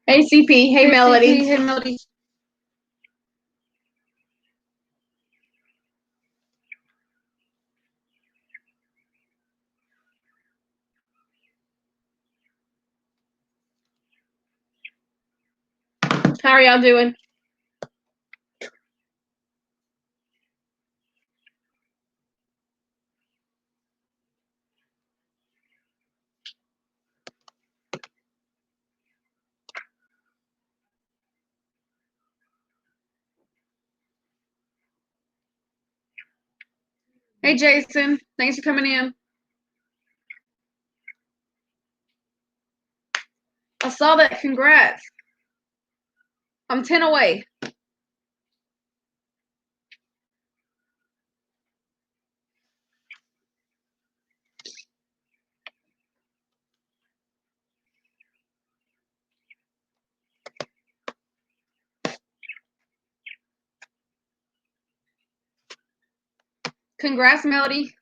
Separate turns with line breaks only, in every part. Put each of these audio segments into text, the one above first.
Hey CP, hey Melody.
CP, hey Melody.
How are y'all doing?
Hey Jason, thanks for coming in. I saw that. Congrats. I'm 10 away. Congrats, Melody.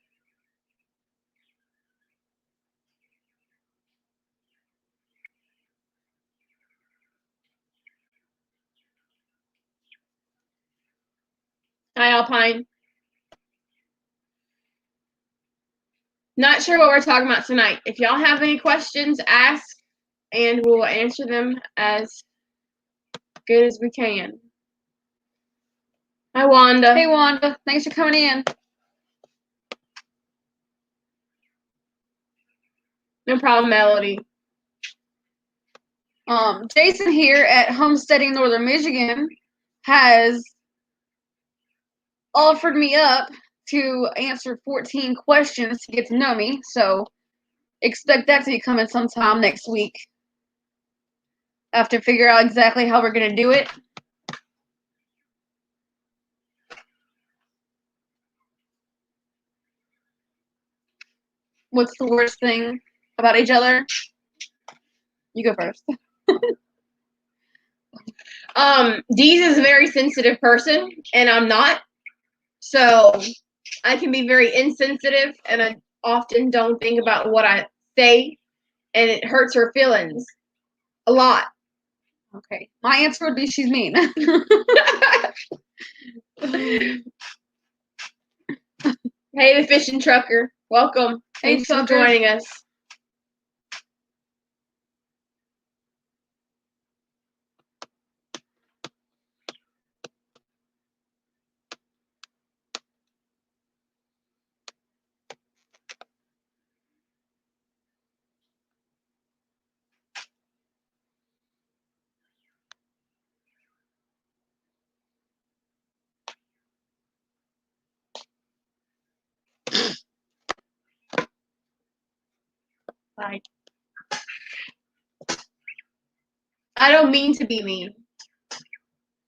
Hi Alpine. Not sure what we're talking about tonight. If y'all have any questions, ask, and we'll answer them as good as we can. Hi Wanda.
Hey Wanda, thanks for coming in.
No problem, Melody.
Jason here at Homesteading Northern Michigan has offered me up to answer 14 questions to get to know me, so expect that to be coming sometime next week. I have to figure out exactly how we're going to do it. What's the worst thing about each other? You go first.
Deez is a very sensitive person, and I'm not. So I can be very insensitive, and I often don't think about what I say, and it hurts her feelings a lot.
Okay. My answer would be she's mean.
Hey, the fishing trucker. Welcome.
Hey,
Thanks for
trucker.
joining us. Bye. I don't mean to be mean.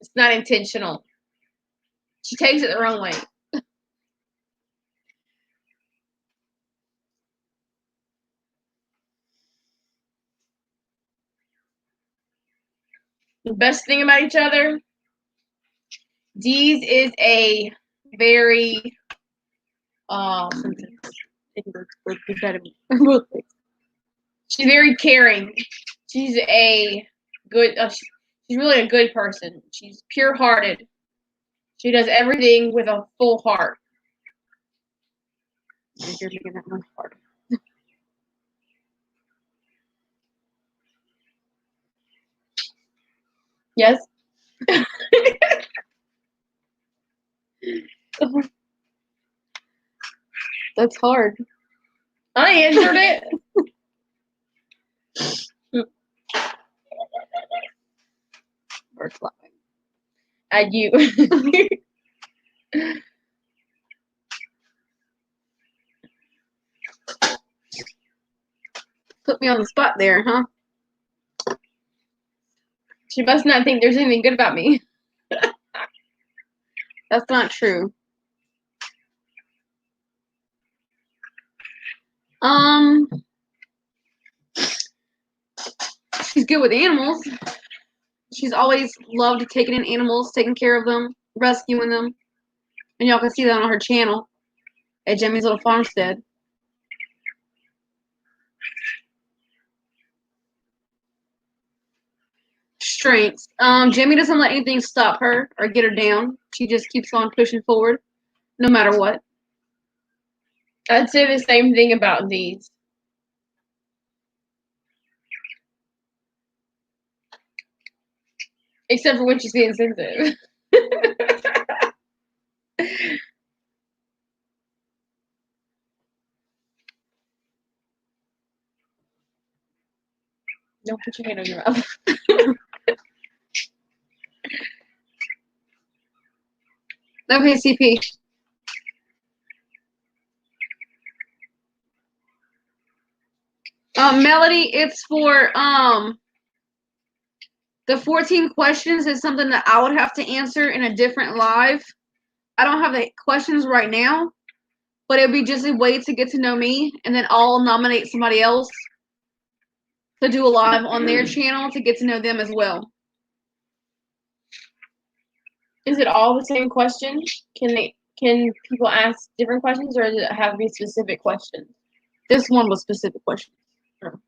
It's not intentional. She takes it the wrong way. The best thing about each other, Deez is a very she's very caring. She's a good. She's really a good person. She's pure-hearted. She does everything with a full heart.
You're making that one hard.
Yes.
That's hard.
I answered it.
Bird flapping.
At you.
Put me on the spot there, huh?
She must not think there's anything good about me.
That's not true. She's good with animals. She's always loved taking in animals, taking care of them, rescuing them. And y'all can see that on her channel at Jimmy's Little Farmstead. strengths. Jamie doesn't let anything stop her or get her down. She just keeps on pushing forward, no matter what.
I'd say the same thing about these. Except for when she's being sensitive. Don't put your hand on your mouth.
Okay, CP. Melody, it's for the 14 questions is something that I would have to answer in a different live. I don't have the questions right now, but it'd be just a way to get to know me, and then I'll nominate somebody else to do a live on their channel to get to know them as well.
Is it all the same question? Can people ask different questions, or does it have to be specific questions?
This one was specific questions.
Oh.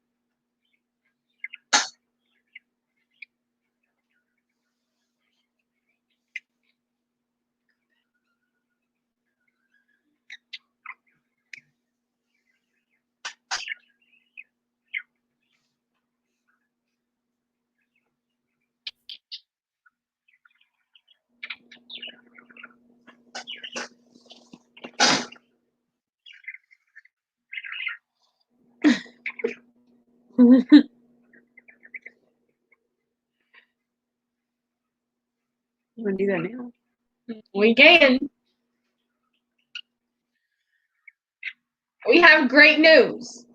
You want to do that now?
We can. We have great news.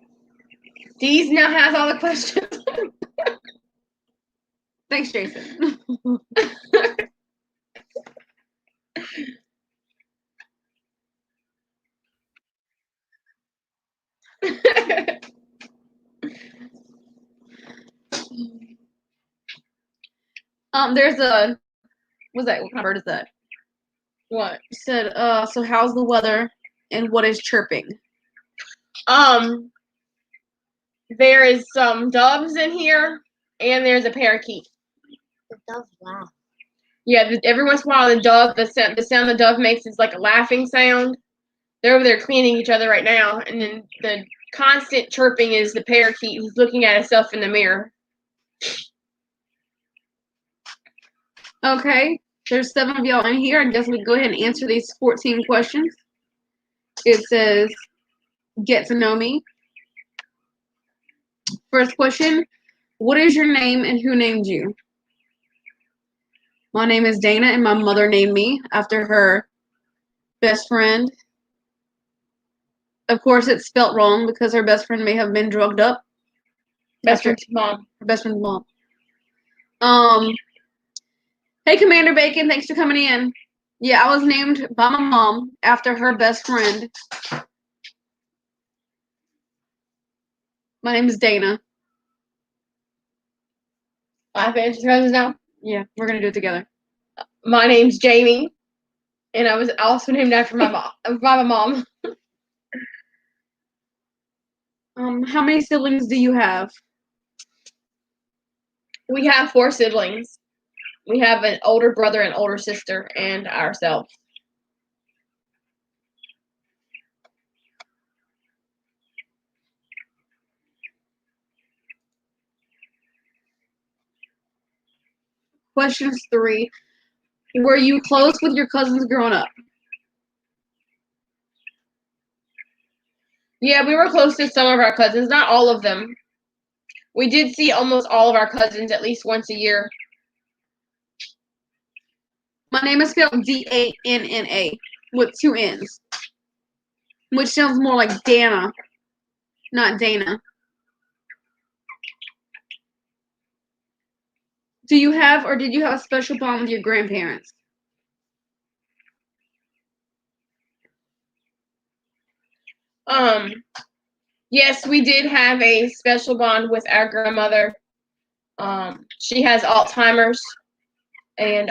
Dee's now has all the questions.
Thanks, Jason. There's a, what's that? What kind of bird is that?
What?
You said, so how's the weather and what is chirping?
There is some doves in here, and there's a parakeet.
The doves laugh.
Yeah, every once in a while, the sound the dove makes is like a laughing sound. They're over there cleaning each other right now, and then the constant chirping is the parakeet who's looking at itself in the mirror.
Okay, there's 7 of y'all in here. I guess we can go ahead and answer these 14 questions. It says, get to know me. First question, what is your name and who named you? My name is Dana, and my mother named me after her best friend. Of course, it's spelt wrong because her best friend may have been drugged up.
Best friend's mom.
Her best friend's mom. Hey, Commander Bacon, thanks for coming in. Yeah, I was named by my mom after her best friend. My name is Dana.
I have to answer questions now.
Yeah, we're gonna do it together.
My name's Jamie, and I was also named after my mom. By my mom.
How many siblings do you have?
We have 4 siblings. We have an older brother and older sister, and ourselves.
Question 3. Were you close with your cousins growing up?
Yeah, we were close to some of our cousins, not all of them. We did see almost all of our cousins at least once a year.
My name is spelled D-A-N-N-A with 2 N's, which sounds more like Dana, not Dana. Do you have or did you have a special bond with your grandparents?
Yes, we did have a special bond with our grandmother. She has Alzheimer's, and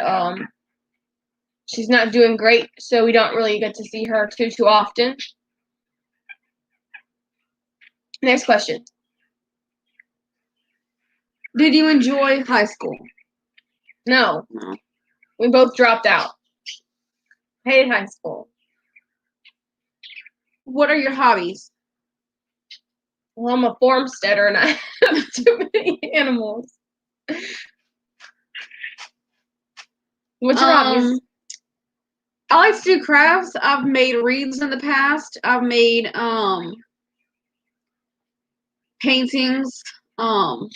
she's not doing great, so we don't really get to see her too often. Next question.
Did you enjoy high school?
No.
No.
We both dropped out. Hated high school.
What are your hobbies?
Well, I'm a farmsteader and I have too many animals. What's your hobbies?
I like to do crafts. I've made wreaths in the past. I've made paintings. Now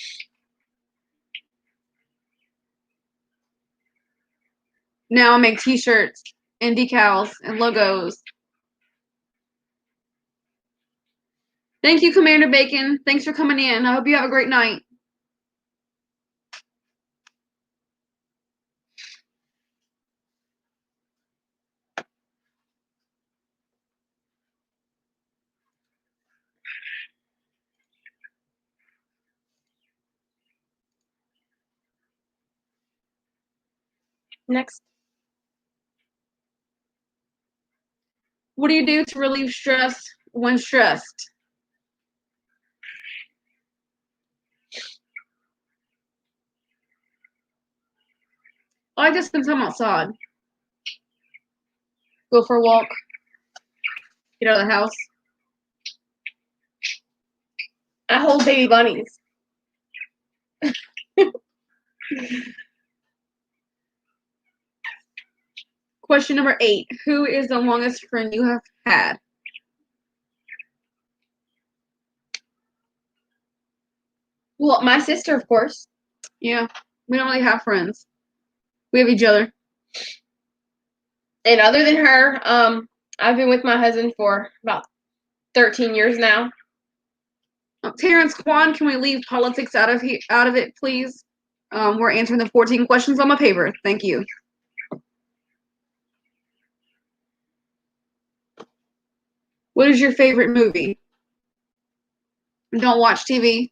I make t-shirts and decals and logos. Thank you, Commander Bacon. Thanks for coming in. I hope you have a great night.
Next.
What do you do to relieve stress when stressed? I like to spend time outside. Go for a walk. Get out of the house.
I hold baby bunnies.
Question number 8. Who is the longest friend you have had?
Well, my sister, of course.
Yeah, we don't really have friends. We have each other.
And other than her, I've been with my husband for about 13 years now.
Terrence Kwan, can we leave politics out of it, please? We're answering the 14 questions on my paper. Thank you. What is your favorite movie? I don't watch TV.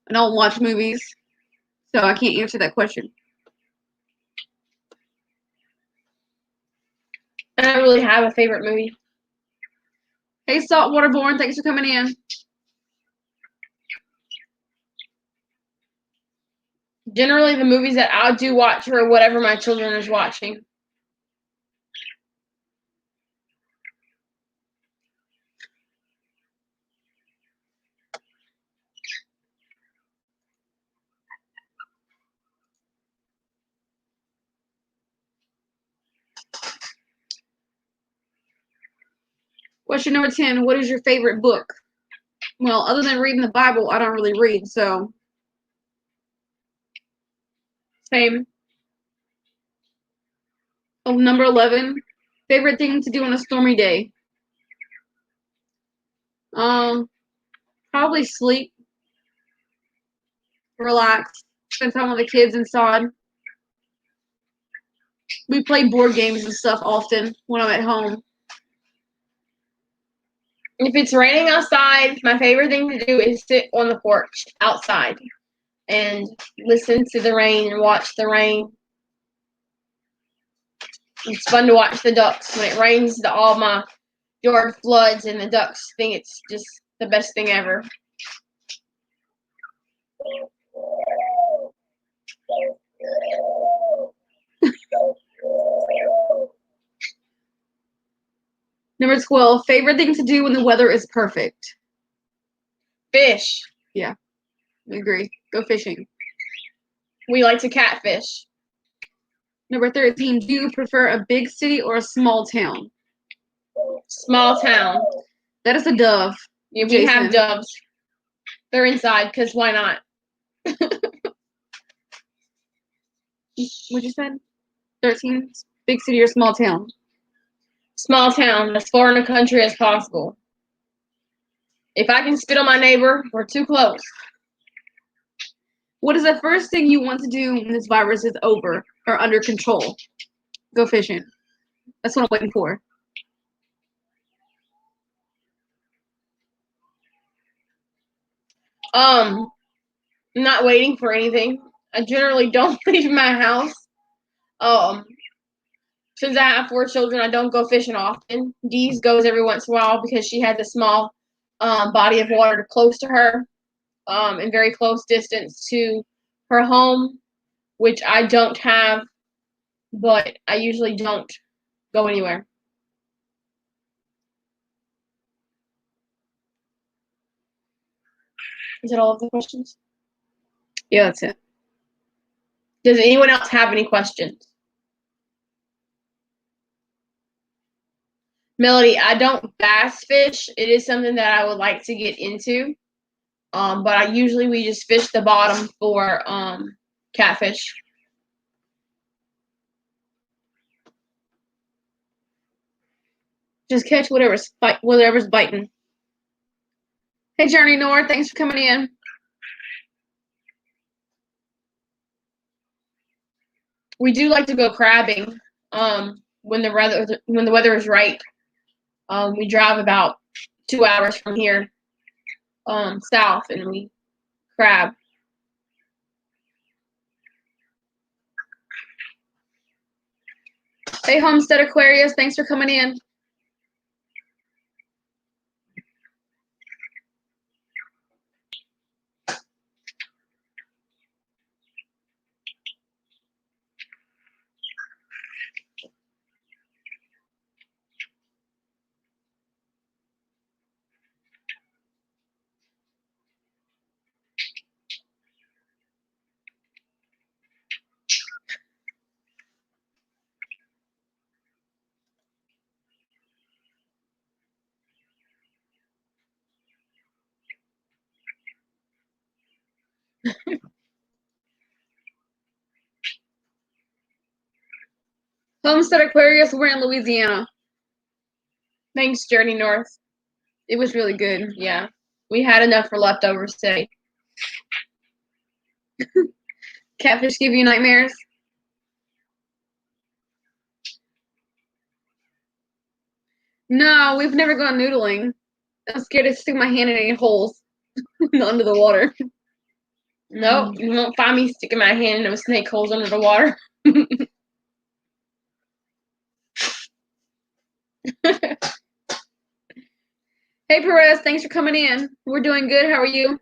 I don't watch movies. So I can't answer that question.
I don't really have a favorite movie.
Hey, Saltwaterborn, thanks for coming in.
Generally, the movies that I do watch are whatever my children is watching.
Question number 10. What is your favorite book? Well, other than reading the Bible, I don't really read, so.
Same.
Oh, number 11. Favorite thing to do on a stormy day? Probably sleep. Relax. Spend time with the kids inside. We play board games and stuff often when I'm at home.
If it's raining outside, my favorite thing to do is sit on the porch outside and listen to the rain and watch the rain. It's fun to watch the ducks. When it rains, all my yard floods, and the ducks think it's just the best thing ever.
Number 12. Favorite thing to do when the weather is perfect?
Fish.
Yeah, we agree. Go fishing.
We like to catfish.
Number 13. Do you prefer a big city or a small town?
Small town.
That is a dove.
Yeah, we
Jason.
have doves. They're inside because why not?
What you said? 13. Big city or small town?
Small town, as far in the country as possible. If I can spit on my neighbor, we're too close.
What is the first thing you want to do when this virus is over or under control? Go fishing. That's what I'm waiting for.
Not waiting for anything. I generally don't leave my house. Since I have 4 children, I don't go fishing often. Dee's goes every once in a while because she has a small body of water close to her, in very close distance to her home, which I don't have, but I usually don't go anywhere. Is that all of the questions?
Yeah, that's it.
Does anyone else have any questions? Melody, I don't bass fish. It is something that I would like to get into. But we just fish the bottom for catfish. Just catch whatever's biting.
Hey, Journey North, thanks for coming in.
We do like to go crabbing when the weather is right. We drive about 2 hours from here south, and we crab.
Hey, Homestead Aquarius, thanks for coming in. Homestead Aquarius, we're in Louisiana.
Thanks, Journey North.
It was really good.
Yeah, we had enough for leftovers today.
Catfish give you nightmares? No, we've never gone noodling. I'm scared to stick my hand in any holes under the water.
Nope, you won't find me sticking my hand in a snake holes under the water.
Hey, Perez, thanks for coming in. We're doing good. How are you?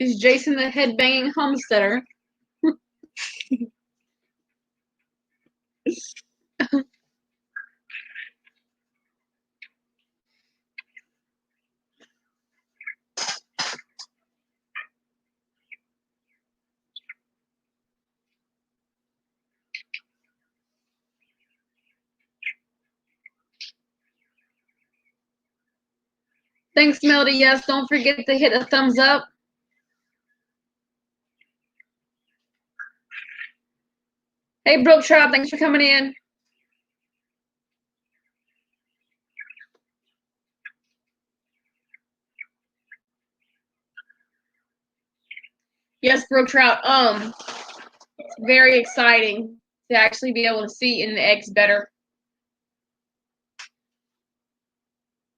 Is Jason the headbanging homesteader? Thanks, Melody. Yes, don't forget to hit a thumbs up. Hey, Brook Trout, thanks for coming in.
Yes, Brook Trout. It's very exciting to actually be able to see in the eggs better.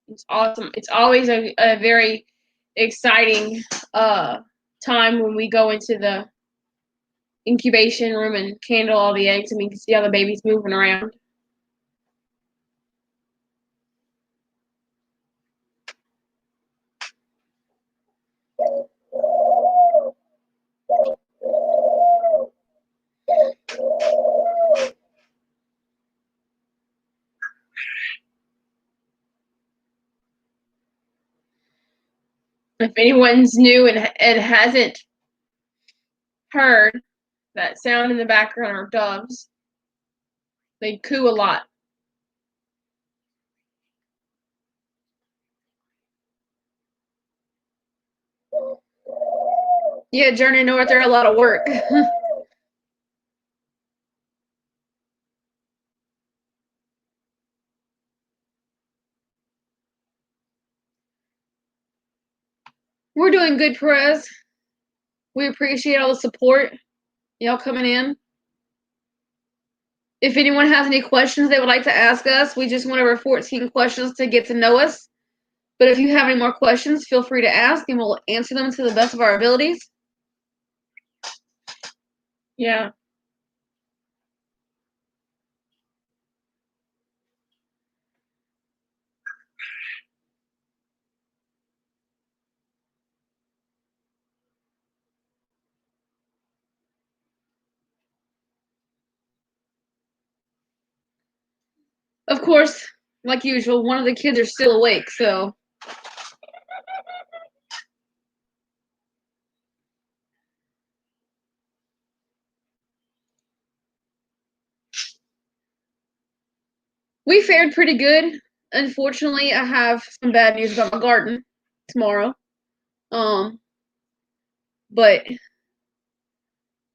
It's awesome. It's always a very exciting time when we go into the incubation room and candle all the eggs and we can see all the babies moving around. If anyone's new and hasn't heard, that sound in the background are doves. They coo a lot.
Yeah, Journey North, they're a lot of work. We're doing good, Perez. We appreciate all the support. Y'all coming in. If anyone has any questions they would like to ask us, we just went over 14 questions to get to know us. But if you have any more questions, feel free to ask and we'll answer them to the best of our abilities.
Yeah.
Of course, like usual, one of the kids are still awake, so. We fared pretty good. Unfortunately, I have some bad news about my garden tomorrow. But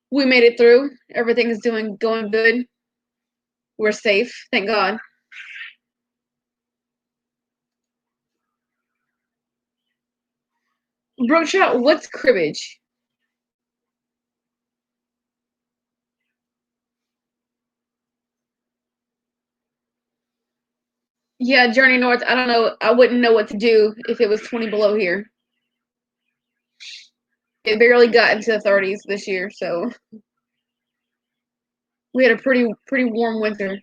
we made it through. Everything is going good. We're safe, thank God. Brookshot, what's cribbage? Yeah, Journey North, I don't know. I wouldn't know what to do if it was 20 below here. It barely got into the 30s this year, so we had a pretty warm winter.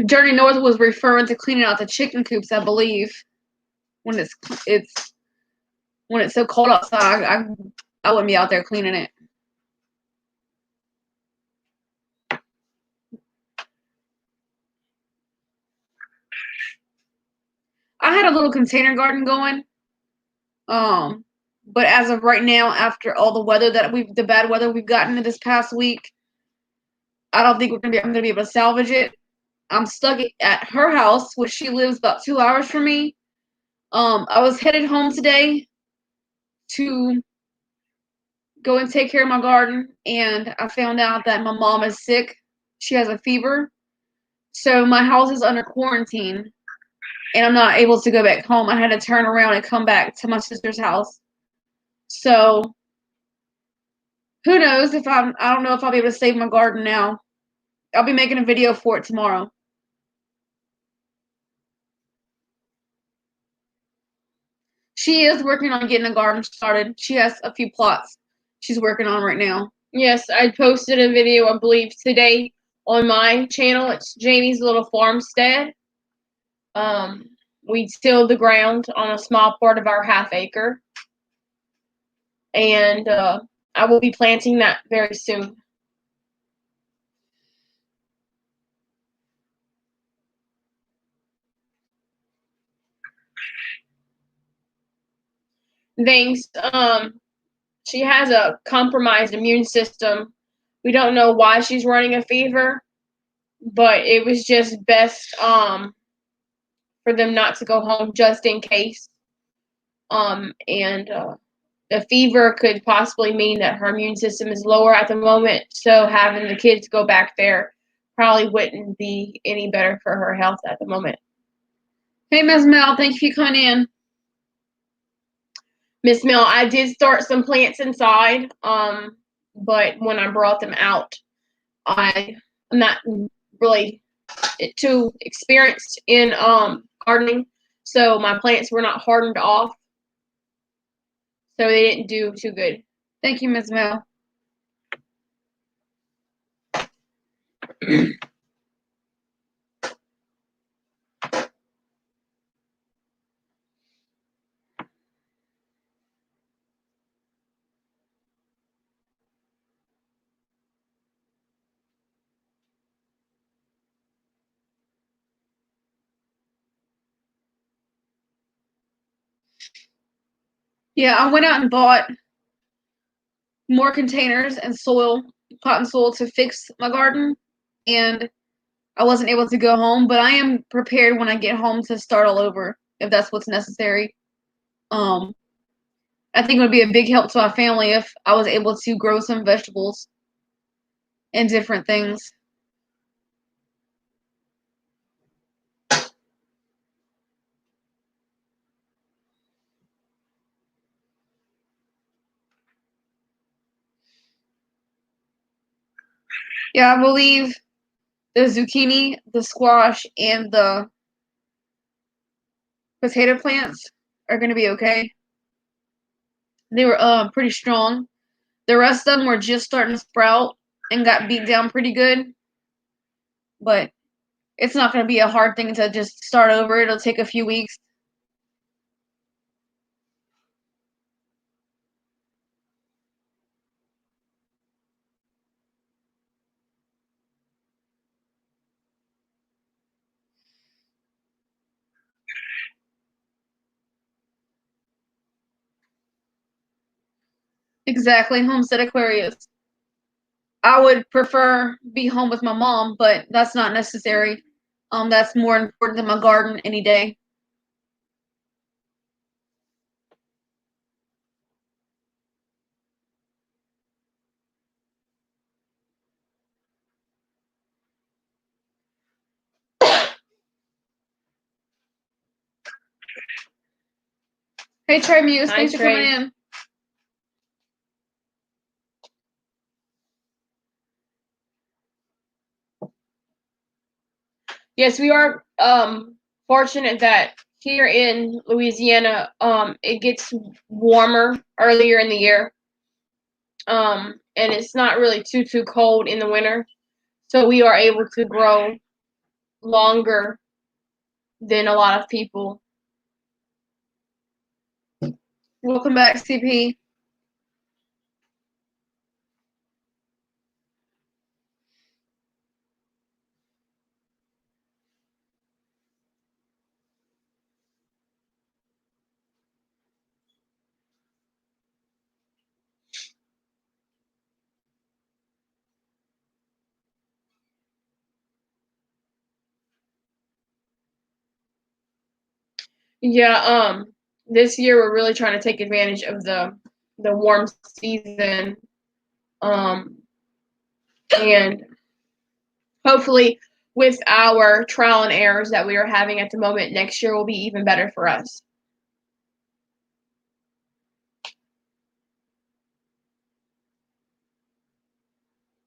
Journey North was referring to cleaning out the chicken coops, I believe. When it's so cold outside, I wouldn't be out there cleaning it. I had a little container garden going. But as of right now, after all the bad weather we've gotten this past week, I don't think I'm gonna be able to salvage it. I'm stuck at her house, which she lives about 2 hours from me. I was headed home today to go and take care of my garden, and I found out that my mom is sick. She has a fever. So my house is under quarantine, and I'm not able to go back home. I had to turn around and come back to my sister's house. So who knows if I don't know if I'll be able to save my garden now. I'll be making a video for it tomorrow. She is working on getting a garden started. She has a few plots she's working on right now.
Yes, I posted a video, I believe, today on my channel. It's Jamie's Little Farmstead. We tilled the ground on a small part of our half acre. And I will be planting that very soon. Thanks. She has a compromised immune system. We don't know why she's running a fever, but it was just best for them not to go home just in case. And the fever could possibly mean that her immune system is lower at the moment, so having the kids go back there probably wouldn't be any better for her health at the moment.
Hey, Ms. Mel, thank you for coming in.
Miss Mill, I did start some plants inside, but when I brought them out, I'm not really too experienced in gardening, so my plants were not hardened off, so they didn't do too good.
Thank you, Ms. Mel. Yeah, I went out and bought more containers and soil, cotton soil, to fix my garden, and I wasn't able to go home, but I am prepared when I get home to start all over if that's what's necessary. I think it would be a big help to my family if I was able to grow some vegetables and different things. Yeah, I believe the zucchini, the squash, and the potato plants are going to be okay. They were pretty strong. The rest of them were just starting to sprout and got beat down pretty good. But it's not going to be a hard thing to just start over. It'll take a few weeks. Exactly, Homestead Aquarius. I would prefer be home with my mom, but that's not necessary. That's more important than my garden any day. Hey Trey Muse,
Hi,
thanks for
Trey.
coming in.
Yes, we are fortunate that here in Louisiana, it gets warmer earlier in the year. And it's not really too cold in the winter. So we are able to grow longer than a lot of people.
Welcome back, CP.
Yeah, this year we're really trying to take advantage of the warm season. And hopefully with our trial and errors that we are having at the moment, next year will be even better for us.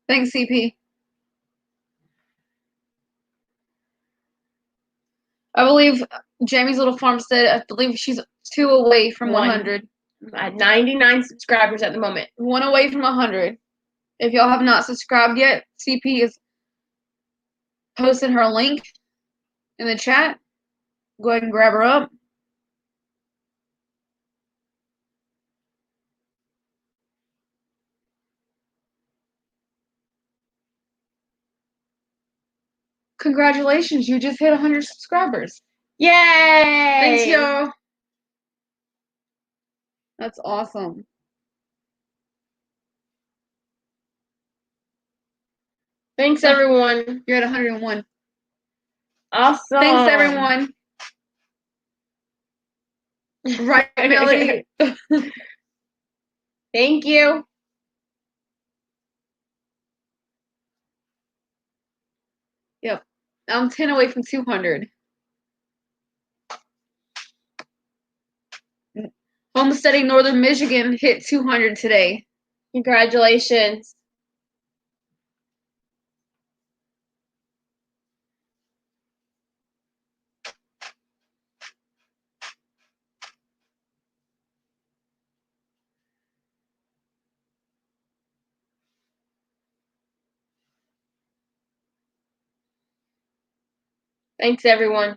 Thanks, CP. I believe Jamie's Little Farmstead, I believe she's 2 away from 100.
At 99 subscribers at the moment.
1 away from 100. If y'all have not subscribed yet, CP is posting her link in the chat. Go ahead and grab her up. Congratulations, you just hit 100 subscribers.
Yay!
Thanks, y'all. That's awesome.
Thanks, everyone.
You're at 101.
Awesome.
Thanks, everyone. Right, Melody?
Thank you.
Yep. I'm 10 away from 200. Homesteading Northern Michigan hit 200 today.
Congratulations. Thanks, everyone.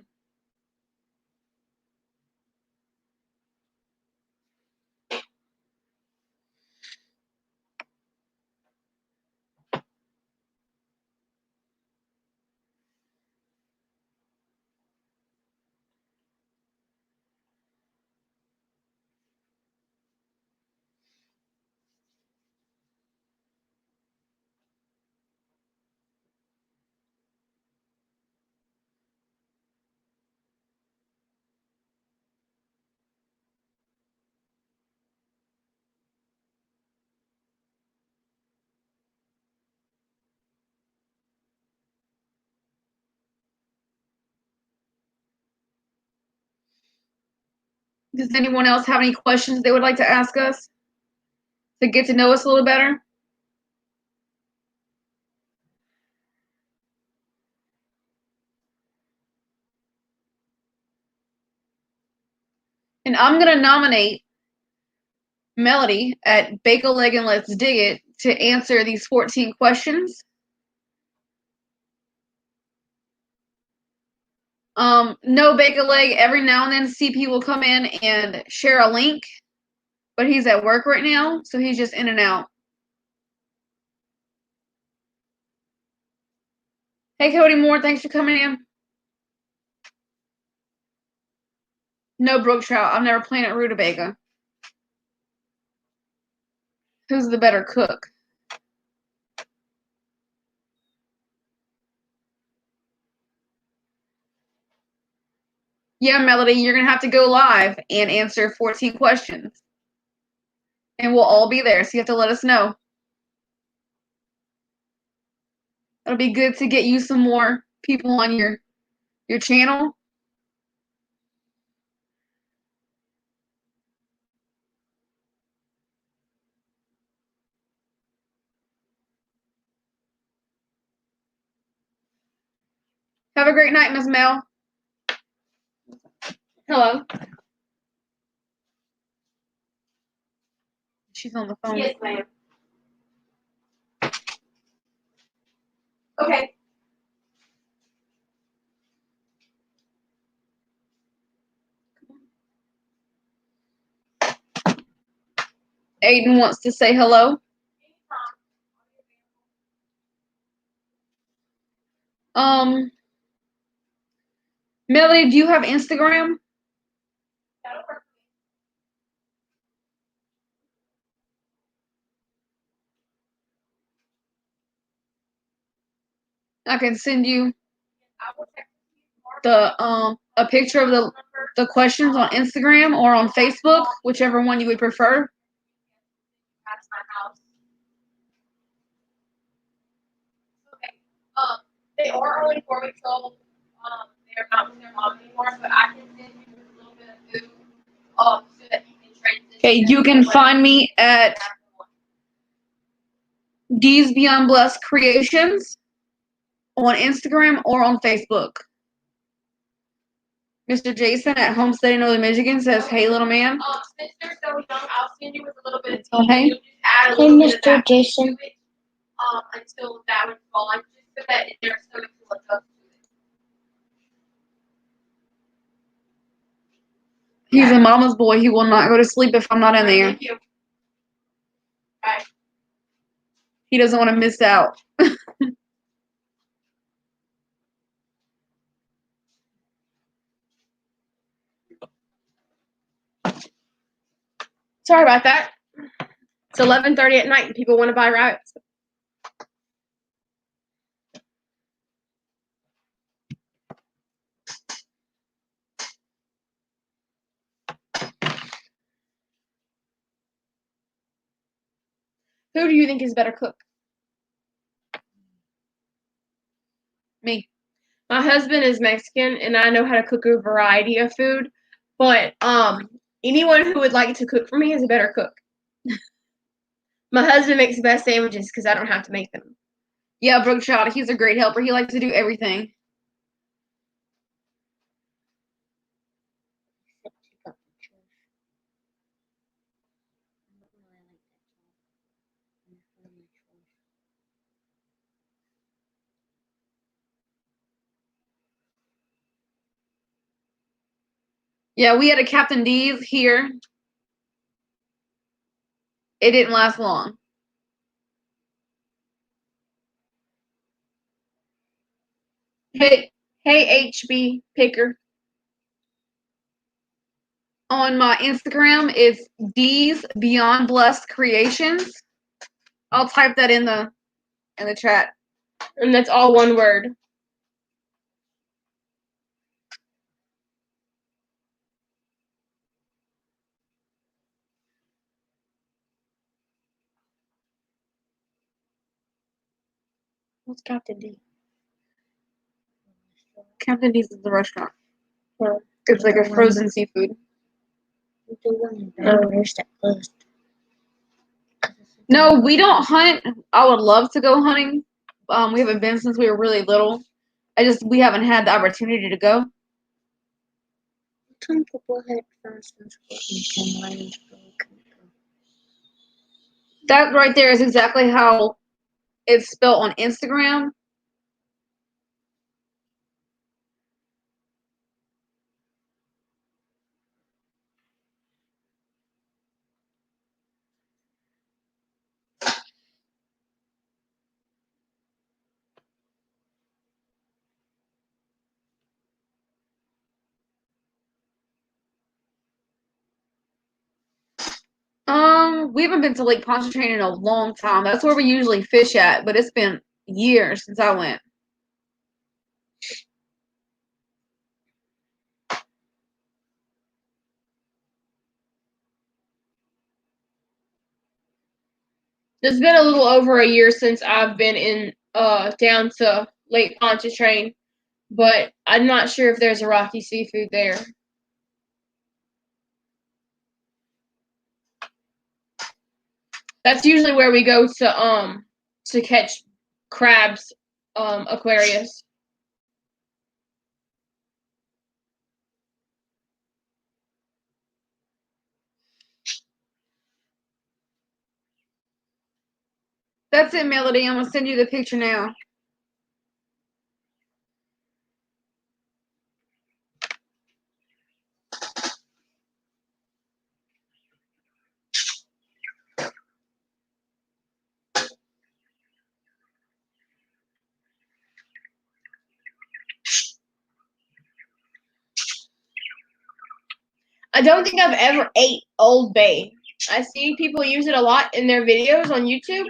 Does anyone else have any questions they would like to ask us to get to know us a little better? And I'm going to nominate Melody at Bake a Leg and Let's Dig It to answer these 14 questions. No Bake a Leg. Every now and then CP will come in and share a link, but he's at work right now, so he's just in and out. Hey, Cody Moore, thanks for coming in. No brook trout. I've never planted rutabaga. Who's the better cook? Yeah, Melody, you're going to have to go live and answer 14 questions. And we'll all be there, so you have to let us know. It'll be good to get you some more people on your channel. Have a great night, Miss Mel.
Hello.
She's on the phone.
Yes, ma'am. Okay.
Aiden wants to say hello. Melody, do you have Instagram? I can send you the a picture of the questions on Instagram or on Facebook, whichever one you would prefer.
That's my house. Okay. They are only 4 weeks old. They're not with their mom anymore, but I can send you a little bit of food, so that you can transition.
Okay, you can find me at D's Beyond Blessed Creations on Instagram or on Facebook. Mr. Jason at Homestead in Northern Michigan says, "Hey, little man."
Since they're so young, I'll send you with a little bit of tea.
Okay.
You'll just add a
Hey,
little bit of
Mr.
that
Jason.
to it, until that would fall, like just so that their stomach will adjust to it.
He's a mama's boy. He will not go to sleep if I'm not in there.
Thank you. Bye.
He doesn't want to miss out.
Sorry about that. It's 11:30 at night and people want to buy rabbits. Who do you think is a better cook?
Me.
My husband is Mexican and I know how to cook a variety of food, but anyone who would like to cook for me is a better cook. My husband makes the best sandwiches because I don't have to make them.
Yeah, Brooke Child, he's a great helper. He likes to do everything. Yeah, we had a Captain D's here. It didn't last long.
Hey HB Picker.
On my Instagram, it's D's Beyond Blessed Creations. I'll type that in the chat.
And that's all one word. What's Captain D?
Captain D's is the restaurant.
Or
It's like a frozen seafood.
Do one bears that closed.
No, we don't hunt. I would love to go hunting. We haven't been since we were really little. We haven't had the opportunity to go.
Some people had fast and sporting 10 lions broken.
That right there is exactly how it's spelled on Instagram. We haven't been to Lake Pontchartrain in a long time. That's where we usually fish at, but it's been years since I went.
It's been a little over a year since I've been in down to Lake Pontchartrain, but I'm not sure if there's a Rocky Seafood there. That's usually where we go to catch crabs, Aquarius.
That's it, Melody. I'm gonna send you the picture now.
I don't think I've ever ate Old Bay. I see people use it a lot in their videos on YouTube,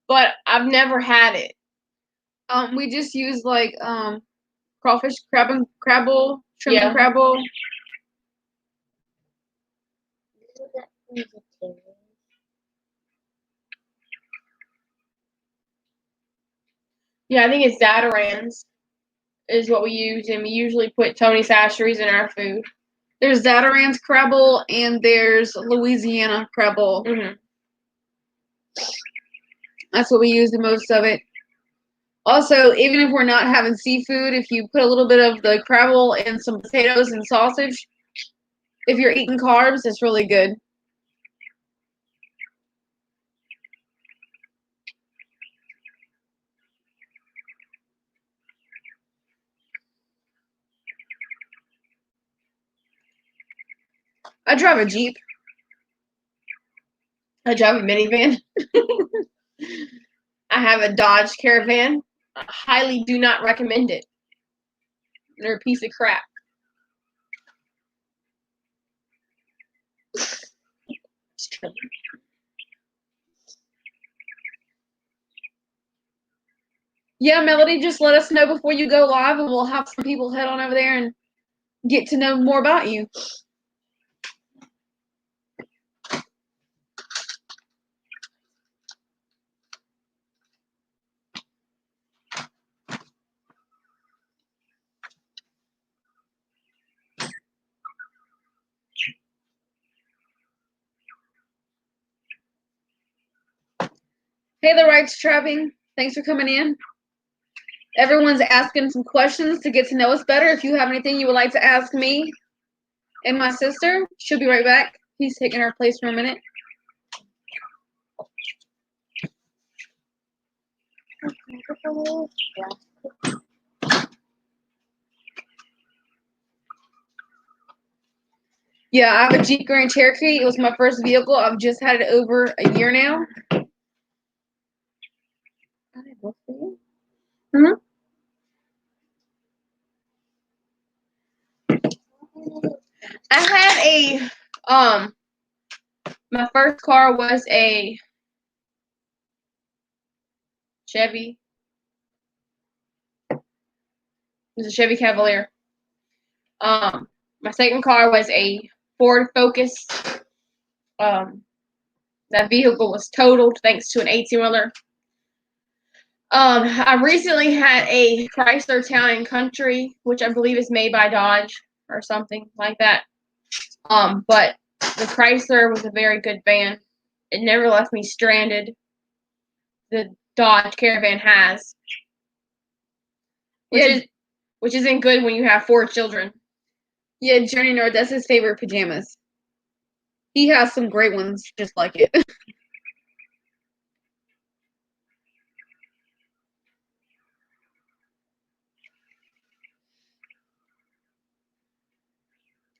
but I've never had it.
We just use like crawfish, crabble, shrimp
Yeah.
and crabble.
Yeah, I think it's Zatarans is what we use, and we usually put Tony Sacheries in our food.
There's Zatarans crabble and there's Louisiana crabble.
Mm-hmm.
That's what we use the most of it. Also, even if we're not having seafood, if you put a little bit of the crabble and some potatoes and sausage, if you're eating carbs, it's really good. I drive a Jeep.
I drive a minivan. I have a Dodge Caravan. I highly do not recommend it. They're a piece of crap.
Yeah, Melody, just let us know before you go live and we'll have some people head on over there and get to know more about you. Hey, the Rights Trapping. Thanks for coming in. Everyone's asking some questions to get to know us better. If you have anything you would like to ask me and my sister, she'll be right back. He's taking her place for a minute. Yeah, I have a Jeep Grand Cherokee. It was my first vehicle. I've just had it over a year now.
Mm-hmm. I had my first car was a Chevy. It was a Chevy Cavalier. My second car was a Ford Focus. That vehicle was totaled thanks to an 18-wheeler. I recently had a Chrysler Town & Country, which I believe is made by Dodge or something like that. But The Chrysler was a very good van. It never left me stranded. The Dodge Caravan has,
Yeah.
which isn't good when you have 4 children.
Yeah, Journey North, that's his favorite pajamas. He has some great ones just like it.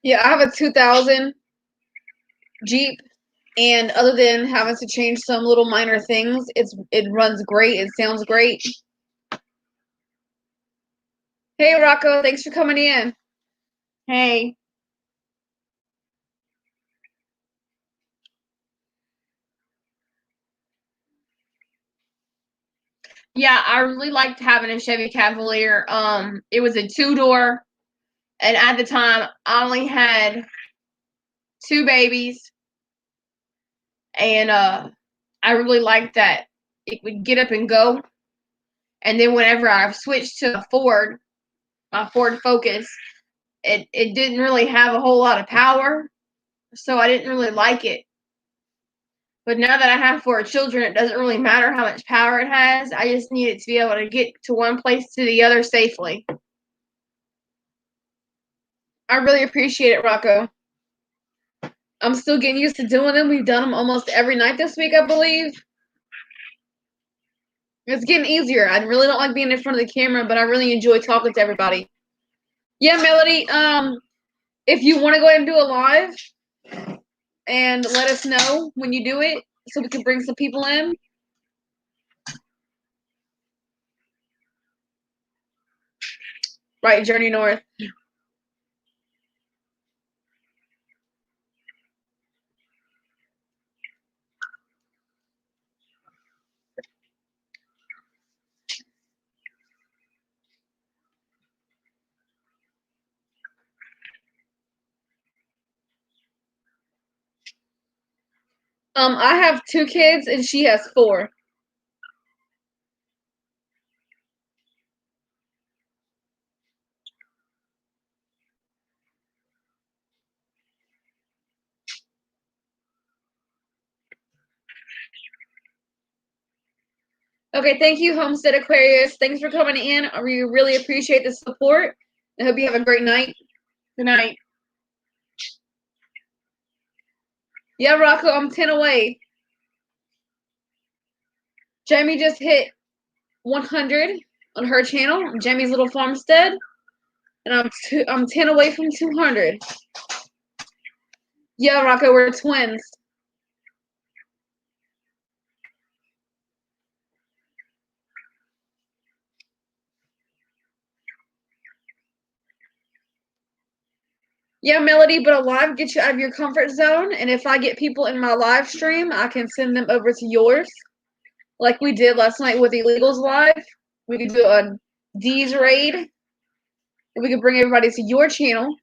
Yeah, I have a 2000 Jeep, and other than having to change some little minor things, it runs great. It sounds great. Hey, Rocco, thanks for coming in.
Hey. Yeah, I really liked having a Chevy Cavalier. It was a 2-door, and at the time, I only had 2 babies, and I really liked that it would get up and go. And then whenever I switched to a Ford, my Ford Focus, it didn't really have a whole lot of power, so I didn't really like it. But now that I have 4 children, it doesn't really matter how much power it has. I just need it to be able to get to one place to the other safely.
I really appreciate it, Rocco. I'm still getting used to doing them. We've done them almost every night this week, I believe. It's getting easier. I really don't like being in front of the camera, but I really enjoy talking to everybody. Yeah, Melody, if you want to go ahead and do a live and let us know when you do it so we can bring some people in. Right, Journey North. I have 2 kids and she has 4. Okay, thank you, Homestead Aquarius. Thanks for coming in. We really appreciate the support. I hope you have a great night.
Good night.
Yeah, Rocco, I'm 10 away. Jamie just hit 100 on her channel, Jamie's Little Farmstead, and I'm 10 away from 200. Yeah, Rocco, we're twins. Yeah, Melody, but a live gets you out of your comfort zone, and if I get people in my live stream, I can send them over to yours, like we did last night with Illegals Live. We could do a D's raid, and we could bring everybody to your channel.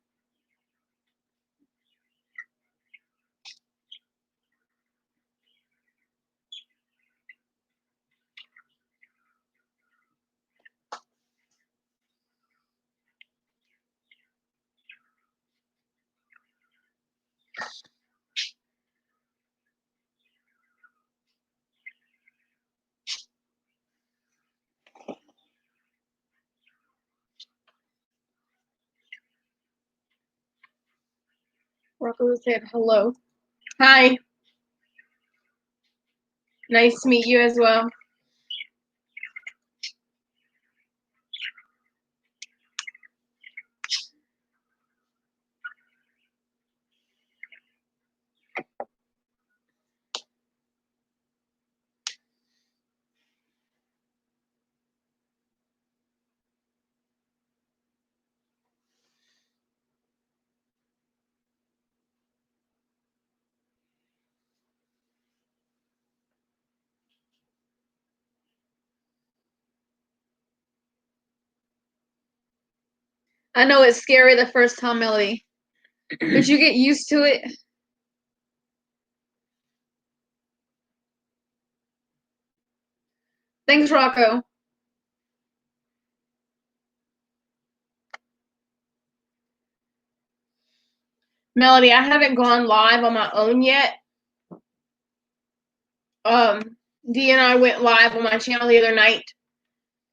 Rocco said hello.
Hi. Nice to meet you as well.
I know it's scary the first time, Melody, but you get used to it. Thanks, Rocco.
Melody, I haven't gone live on my own yet. Dee and I went live on my channel the other night,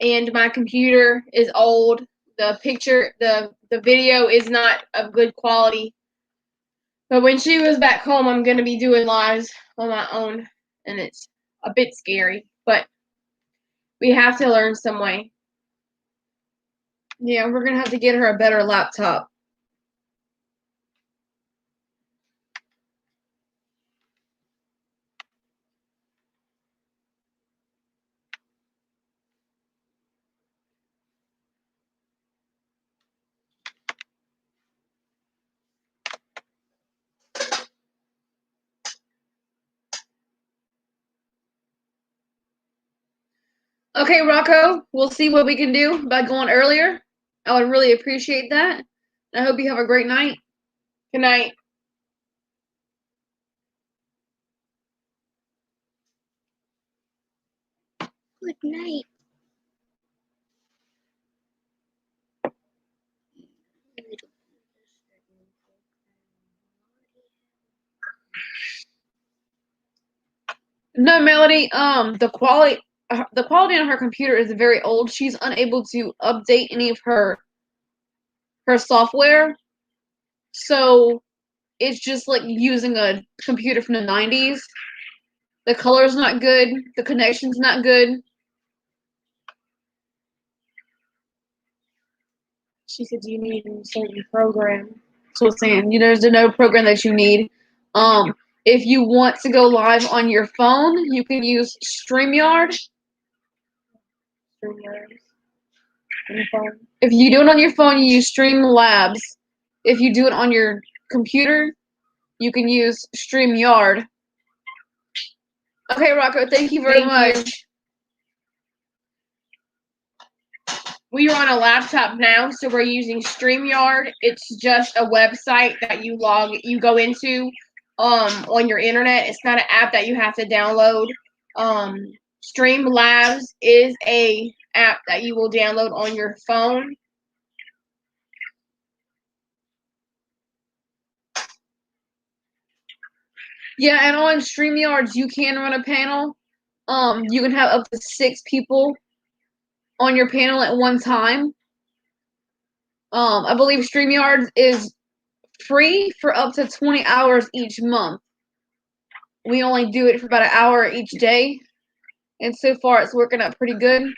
and my computer is old. The video is not of good quality. But when she was back home, I'm going to be doing lives on my own, and it's a bit scary, but we have to learn some way. Yeah, we're going to have to get her a better laptop. Okay, Rocco, we'll see what we can do by going earlier. I would really appreciate that. I hope you have a great night. Good night.
Good night.
No, Melody, the quality on her computer is very old. She's unable to update any of her software. So it's just like using a computer from the 90s. The color's not good, the connection's not good.
She said, "Do you need a certain program?"
So I'm saying, there's no program that you need. If you want to go live on your phone, you can use StreamYard. If you do it on your phone, you use Streamlabs. If you do it on your computer, you can use StreamYard. Okay, Rocco, thank you very much.
We are on a laptop now, so we're using StreamYard. It's just a website that you go into on your internet. It's not an app that you have to download. Streamlabs is a app that you will download on your phone.
Yeah, and on StreamYards, you can run a panel. You can have up to 6 people on your panel at one time. I believe StreamYards is free for up to 20 hours each month. We only do it for about an hour each day, and so far it's working out pretty good.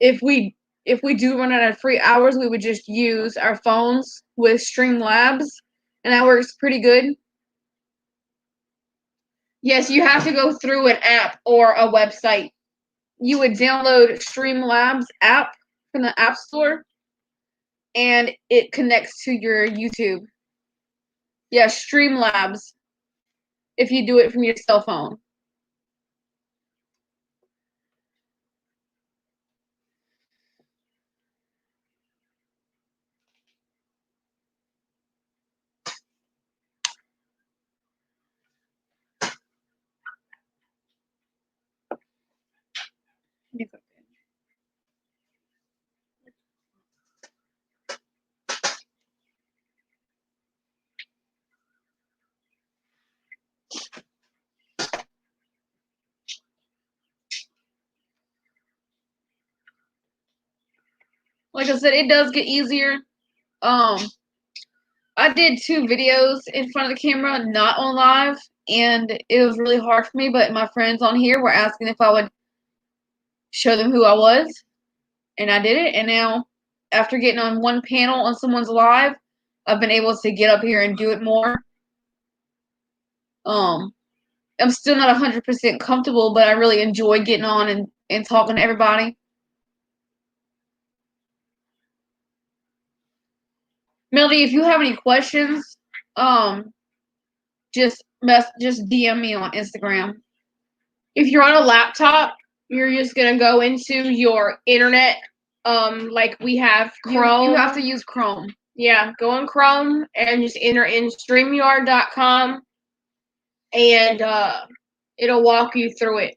If we do run out of free hours, we would just use our phones with Streamlabs, and that works pretty good.
Yes, you have to go through an app or a website.
You would download Streamlabs app from the App Store, and it connects to your YouTube. Yeah, Streamlabs, if you do it from your cell phone. Like I said, it does get easier. I did 2 videos in front of the camera, not on live, and it was really hard for me, but my friends on here were asking if I would show them who I was, and I did it, and now, after getting on one panel on someone's live, I've been able to get up here and do it more. I'm still not 100% comfortable, but I really enjoy getting on and talking to everybody. Melody, if you have any questions, just DM me on Instagram.
If you're on a laptop, you're just gonna go into your internet. Like we have Chrome.
You have to use Chrome.
Yeah, go on Chrome and just enter in StreamYard.com, and it'll walk you through it.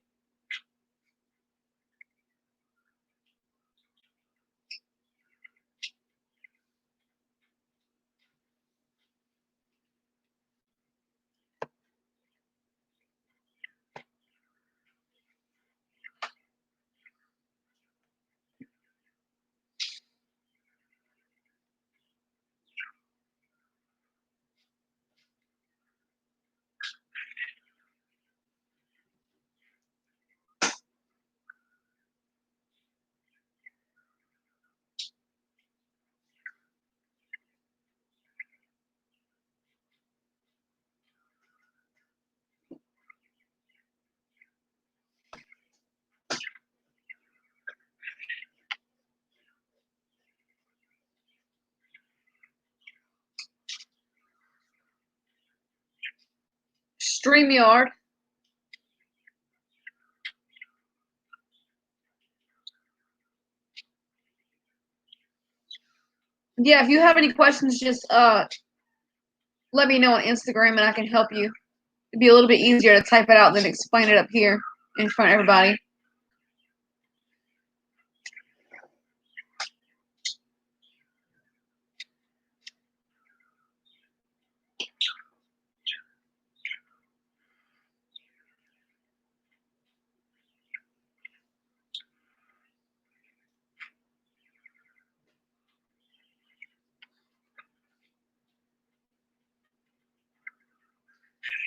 StreamYard. Yeah, if you have any questions, just let me know on Instagram and I can help you. It'd be a little bit easier to type it out than explain it up here in front of everybody.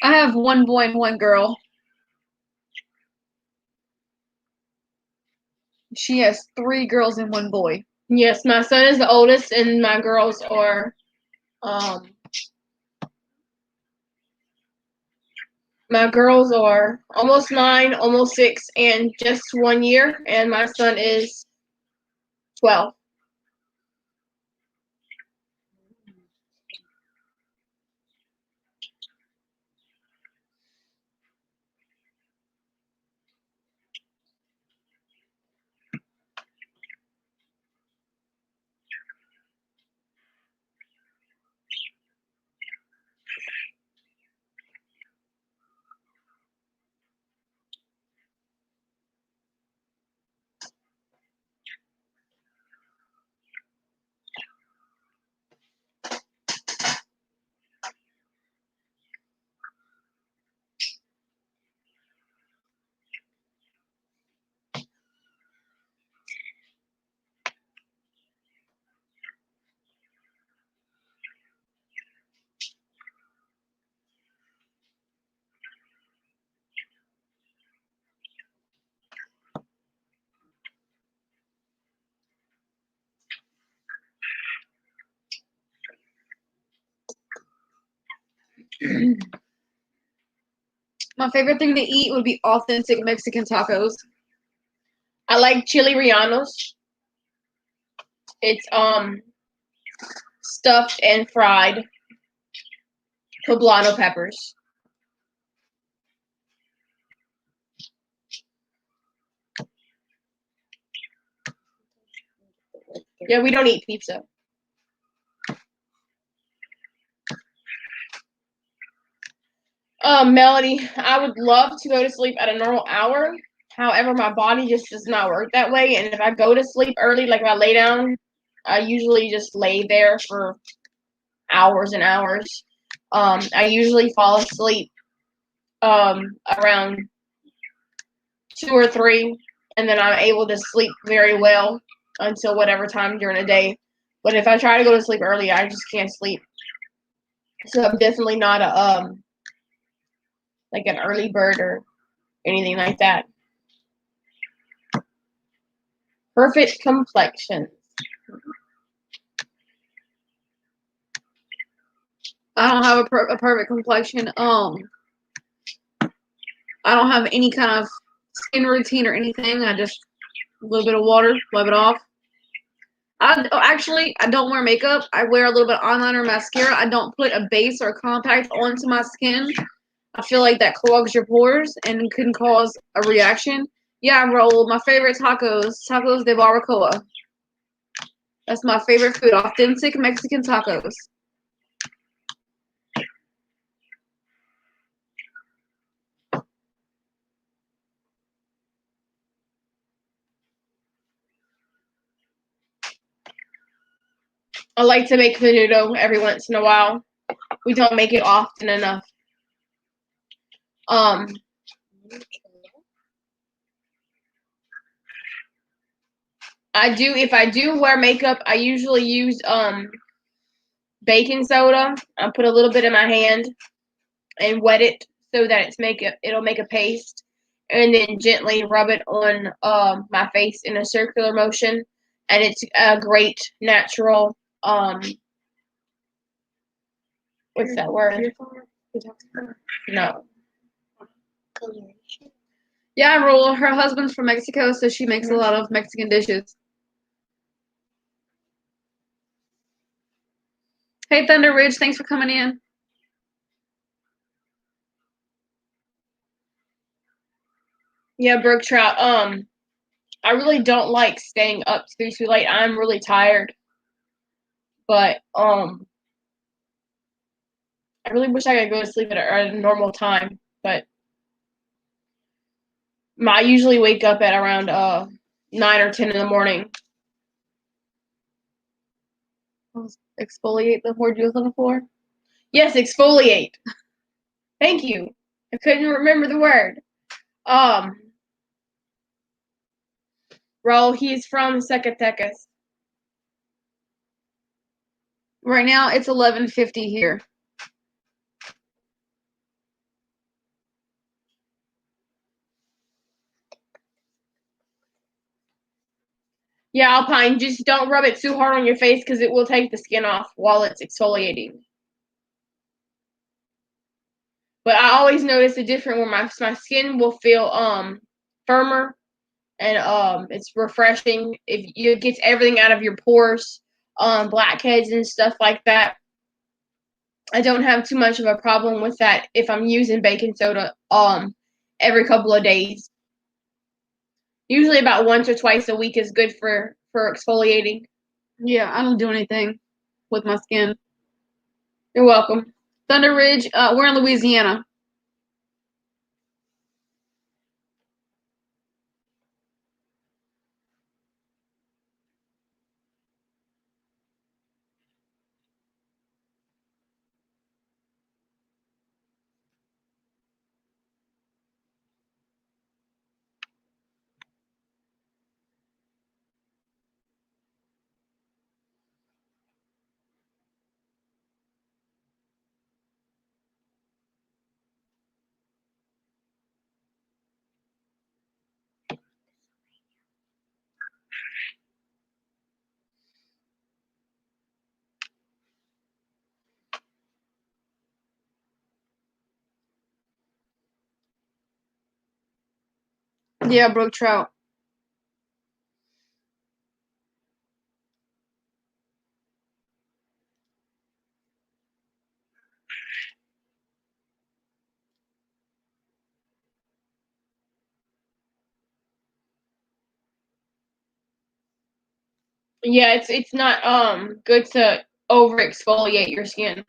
I have one boy and one girl. She has 3 girls and 1 boy.
Yes, my son is the oldest, and my girls are, my girls are almost 9, almost 6, and just 1 year, and my son is 12.
My favorite thing to eat would be authentic Mexican tacos.
I like chili rellenos. It's stuffed and fried poblano peppers. Yeah, we don't eat pizza. Melody, I would love to go to sleep at a normal hour. However, my body just does not work that way. And if I go to sleep early, like if I lay down, I usually just lay there for hours and hours. I usually fall asleep around 2 or 3, and then I'm able to sleep very well until whatever time during the day. But if I try to go to sleep early, I just can't sleep. So I'm definitely not a like an early bird or anything like that. Perfect complexion.
I don't have a perfect complexion. I don't have any kind of skin routine or anything. I just a little bit of water, wipe it off. I don't wear makeup. I wear a little bit of eyeliner, mascara. I don't put a base or compact onto my skin. I feel like that clogs your pores and can cause a reaction. Yeah, Raul, my favorite tacos de barbacoa. That's my favorite food, authentic Mexican tacos.
I like to make menudo every once in a while. We don't make it often enough. If I do wear makeup, I usually use baking soda. I put a little bit in my hand and wet it so that it'll make a paste, and then gently rub it on my face in a circular motion, and it's a great natural what's that word? No.
Yeah, Raul, her husband's from Mexico, so she makes a lot of Mexican dishes. Hey, Thunder Ridge, thanks for coming in.
Yeah, Brook Trout. I really don't like staying up too late. I'm really tired, but I really wish I could go to sleep at a normal time. But I usually wake up at around 9 or 10 in the morning.
Exfoliate the word you was looking for.
Yes, exfoliate. Thank you. I couldn't remember the word. Raul, he's from Zacatecas.
Right now it's 11:50 here.
Yeah, Alpine, just don't rub it too hard on your face because it will take the skin off while it's exfoliating. But I always notice a difference where my skin will feel firmer and it's refreshing. It gets everything out of your pores, blackheads and stuff like that. I don't have too much of a problem with that if I'm using baking soda every couple of days. Usually about once or twice a week is good for exfoliating.
Yeah, I don't do anything with my skin.
You're welcome.
Thunder Ridge, we're in Louisiana. Yeah, Brook Trout.
Yeah, it's not good to over exfoliate your skin.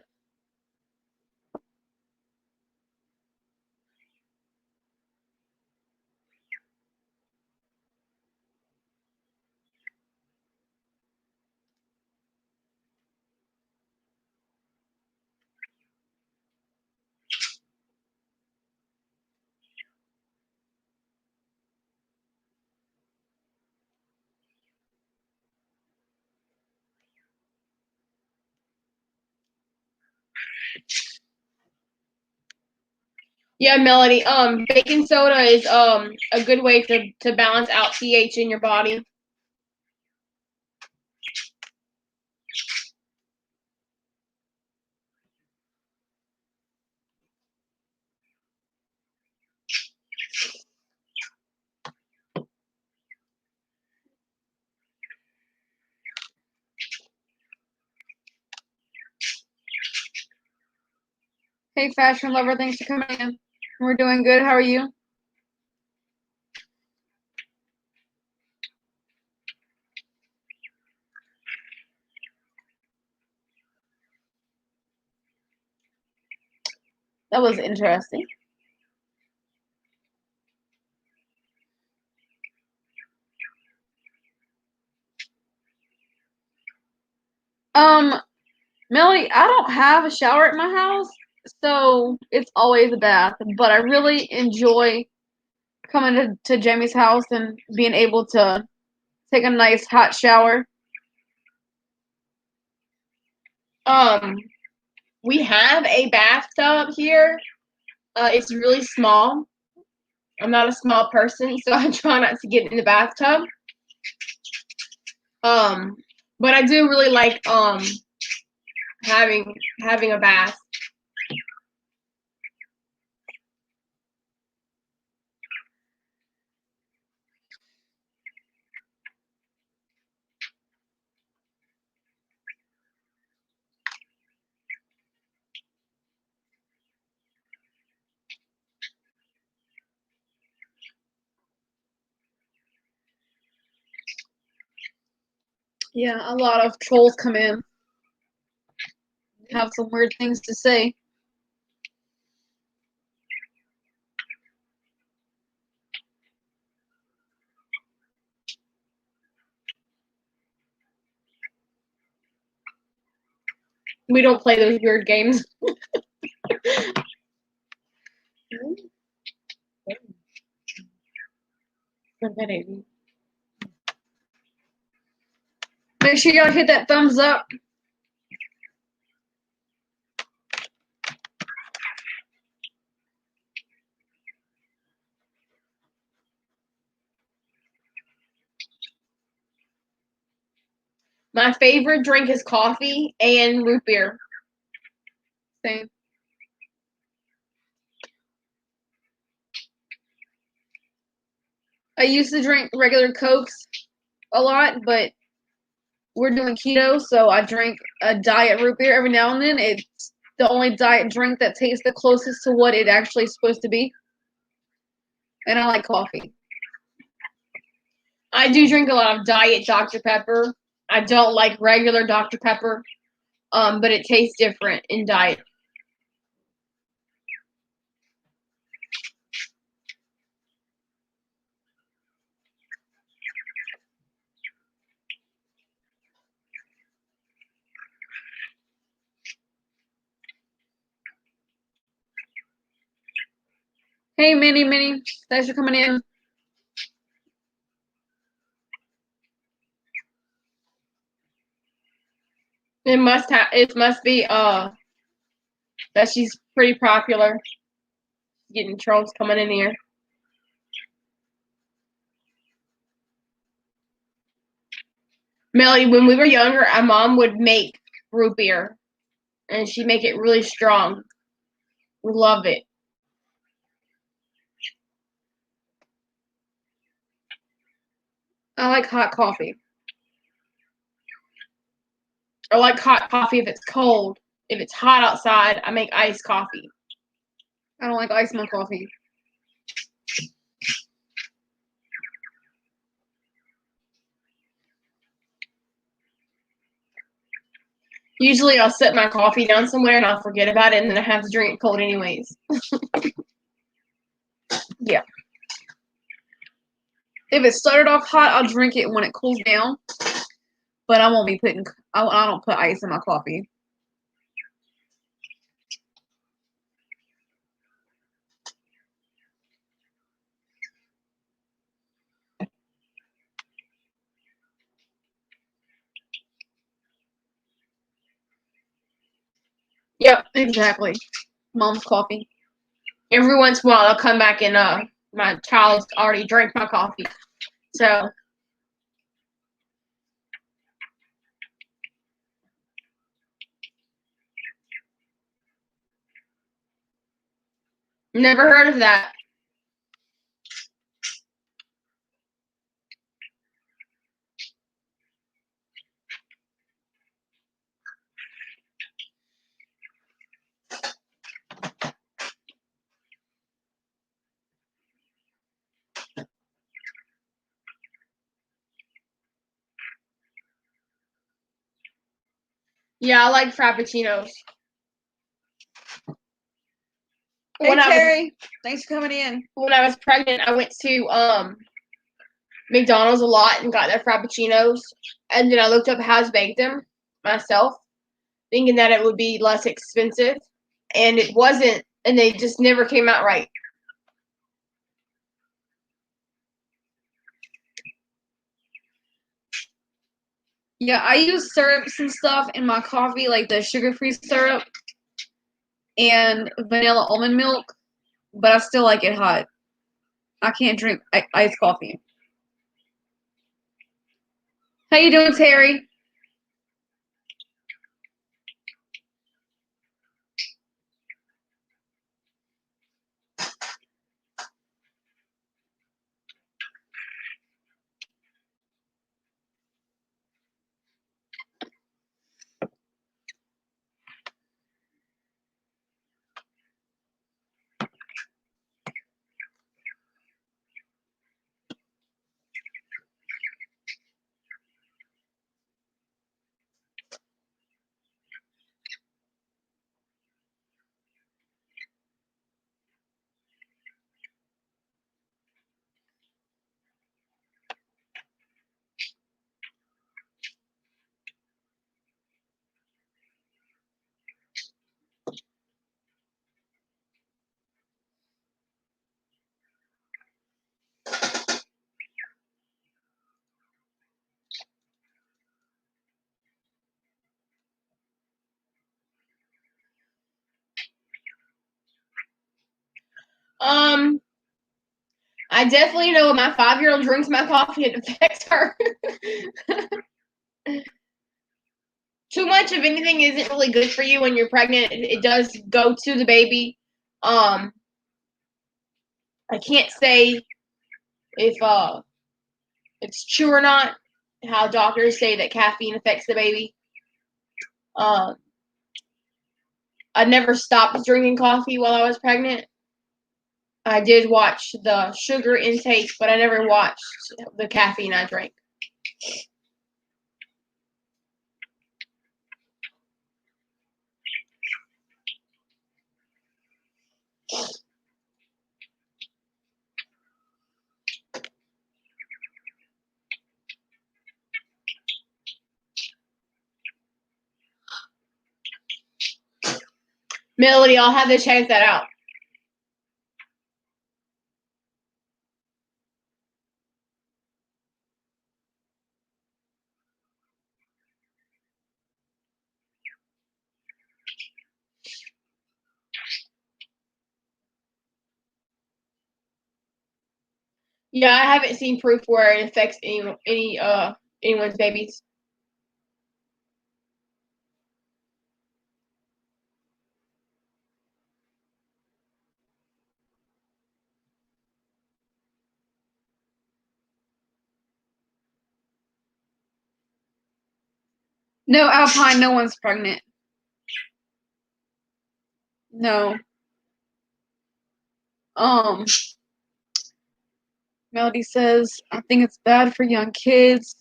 Yeah, Melody. Baking soda is a good way to balance out pH in your body.
Hey, fashion lover, thanks for coming in. We're doing good. How are you? That was interesting. Melody, I don't have a shower at my house, so it's always a bath. But I really enjoy coming to Jamie's house and being able to take a nice hot shower.
We have a bathtub here. It's really small. I'm not a small person, so I try not to get in the bathtub. But I do really like having a bath.
Yeah, a lot of trolls come in. Have some weird things to say.
We don't play those weird games.
Make sure y'all hit that thumbs up.
My favorite drink is coffee and root beer.
Same. I used to drink regular Cokes a lot, but we're doing keto, so I drink a diet root beer every now and then. It's the only diet drink that tastes the closest to what it actually is supposed to be. And I like coffee.
I do drink a lot of diet Dr. Pepper. I don't like regular Dr. Pepper, but it tastes different in diet.
Hey, Minnie. Thanks for coming in.
It must be that she's pretty popular. Getting trolls coming in here. Melody, when we were younger, our mom would make root beer, and she'd make it really strong. We love it.
I like hot coffee.
I like hot coffee if it's cold. If it's hot outside, I make iced coffee.
I don't like ice in my coffee.
Usually I'll set my coffee down somewhere and I'll forget about it, and then I have to drink it cold anyways. Yeah.
If it started off hot, I'll drink it when it cools down. But I won't be putting. I don't put ice in my coffee.
Yep.
Exactly. Mom's coffee.
Every once in a while I'll come back and my child's already drank my coffee. So never heard of that. Yeah, I like frappuccinos.
Hey, Terry. Thanks for coming in.
When I was pregnant, I went to McDonald's a lot and got their frappuccinos, and then I looked up how to make them myself, thinking that it would be less expensive, and it wasn't, and they just never came out right.
Yeah, I use syrups and stuff in my coffee, like the sugar-free syrup and vanilla almond milk, but I still like it hot. I can't drink iced coffee. How you doing, Terry?
I definitely know when my 5-year-old drinks my coffee, it affects her. Too much of anything isn't really good for you when you're pregnant. It does go to the baby. I can't say if it's true or not. How doctors say that caffeine affects the baby. I never stopped drinking coffee while I was pregnant. I did watch the sugar intake, but I never watched the caffeine I drank. Melody, I'll have to check that out. Yeah, I haven't seen proof where it affects anyone's babies.
No, Alpine, no one's pregnant. No. Melody says, I think it's bad for young kids.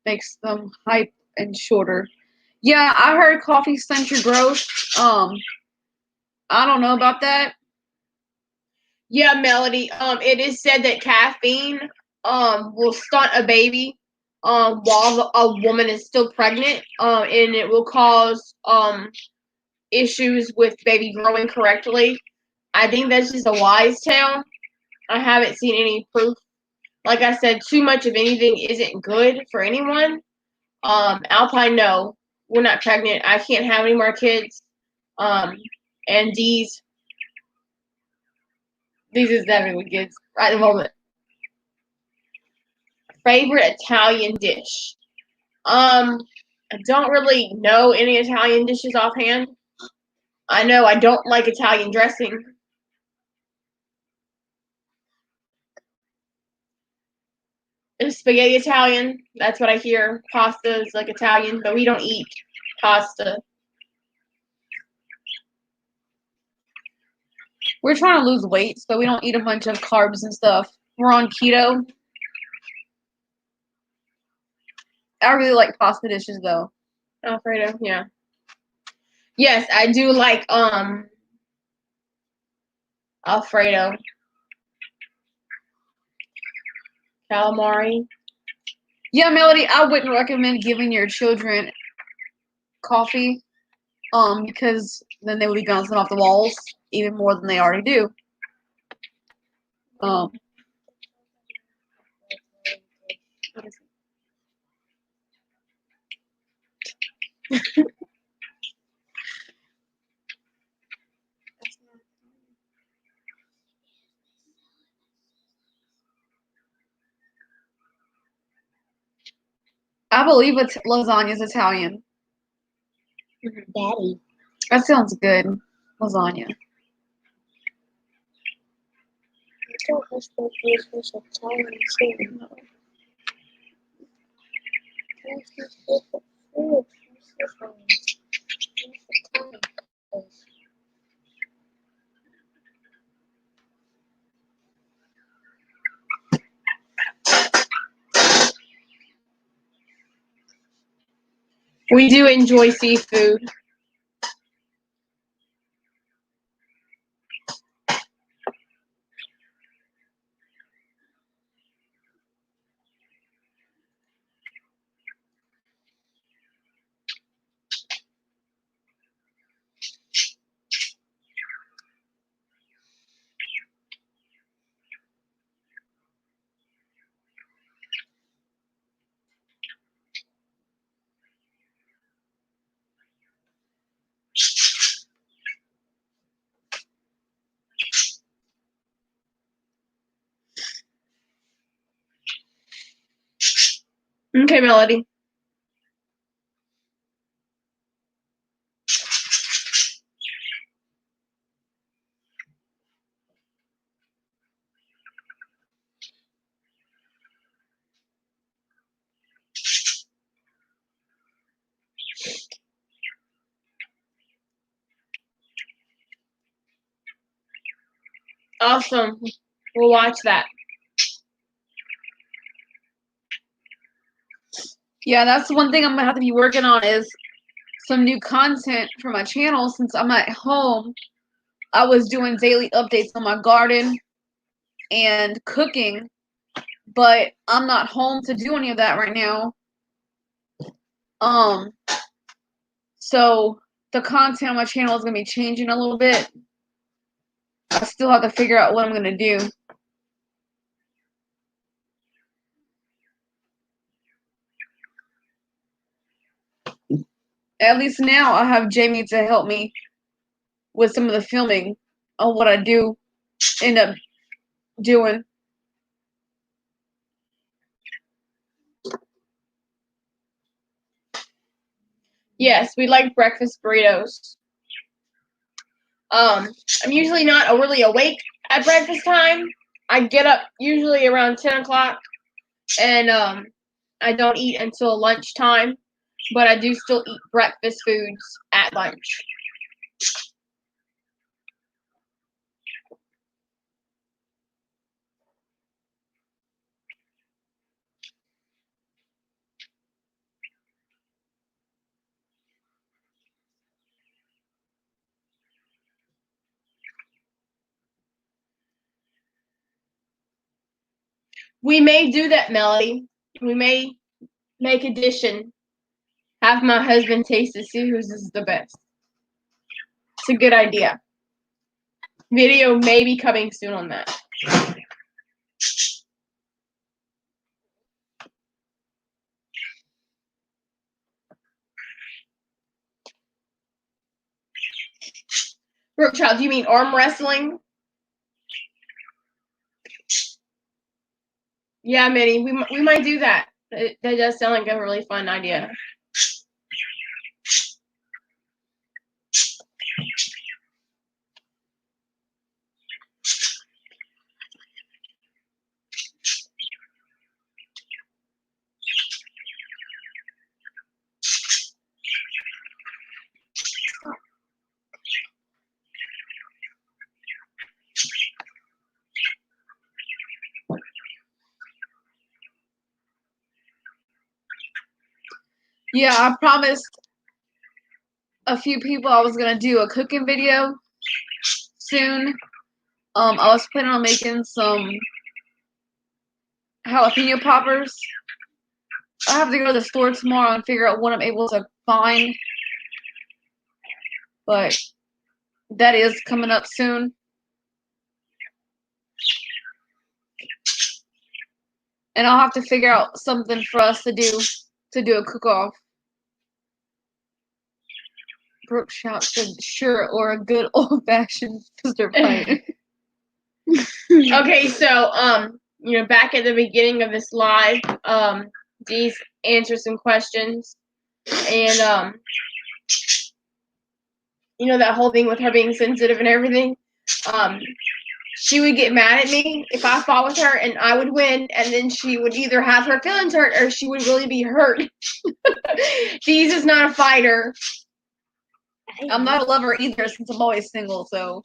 Makes them hype and shorter. Yeah, I heard coffee stunts your growth. I don't know about that.
Yeah, Melody. It is said that caffeine will stunt a baby while a woman is still pregnant. And it will cause issues with baby growing correctly. I think that's just a wise tale. I haven't seen any proof. Like I said, too much of anything isn't good for anyone. Alpine, no, we're not pregnant. I can't have any more kids. And these is definitely kids right at the moment. Favorite Italian dish? I don't really know any Italian dishes offhand. I know I don't like Italian dressing. Spaghetti Italian, that's what I hear. Pasta is like Italian, but we don't eat pasta.
We're trying to lose weight, so we don't eat a bunch of carbs and stuff. We're on keto. I really like pasta dishes though.
Alfredo, yeah. Yes, I do like Alfredo. Calamari.
Yeah, Melody, I wouldn't recommend giving your children coffee, because then they would be bouncing off the walls even more than they already do. I believe it's lasagna's Italian.
Daddy.
That sounds good. Lasagna.
I thought husband was Italian too.
No.
We do enjoy seafood. Okay, Melody. Awesome. We'll watch that.
Yeah, that's one thing I'm gonna have to be working on is some new content for my channel since I'm at home. I was doing daily updates on my garden and cooking, but I'm not home to do any of that right now. So the content on my channel is gonna be changing a little bit. I still have to figure out what I'm gonna do. At least now I have Jamie to help me with some of the filming on what I do end up doing.
Yes, we like breakfast burritos. I'm usually not really awake at breakfast time. I get up usually around 10 o'clock, and I don't eat until lunchtime, but I do still eat breakfast foods at lunch. We may do that, Melody. We may make addition. Have my husband taste to see whose is the best. It's a good idea. Video may be coming soon on that. Brookchild, do you mean arm wrestling? Yeah, Minnie, we might do that. That does sound like a really fun idea.
Yeah, I promised a few people I was gonna do a cooking video soon. I was planning on making some jalapeno poppers. I have to go to the store tomorrow and figure out what I'm able to find. But that is coming up soon. And I'll have to figure out something for us to do a cook-off. Brooke Shout said, sure, or a good old-fashioned sister fight.
Okay, so back at the beginning of this live, Dee's answered some questions, and that whole thing with her being sensitive and everything. She would get mad at me if I fought with her, and I would win, and then she would either have her feelings hurt or she would really be hurt. Dee's is not a fighter.
I'm not a lover either since I'm always single, so.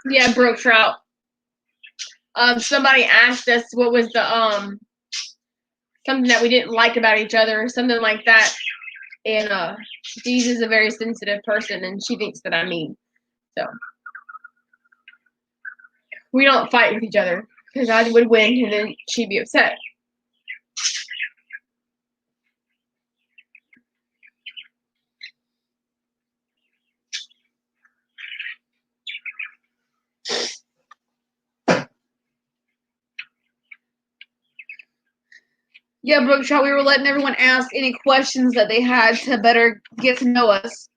Yeah, Brook Trout. Somebody asked us what was the something that we didn't like about each other or something like that. And Dee's is a very sensitive person, and she thinks that I'm mean. So we don't fight with each other because I would win, and then she'd be upset.
Yeah, Brookshot, we were letting everyone ask any questions that they had to better get to know us.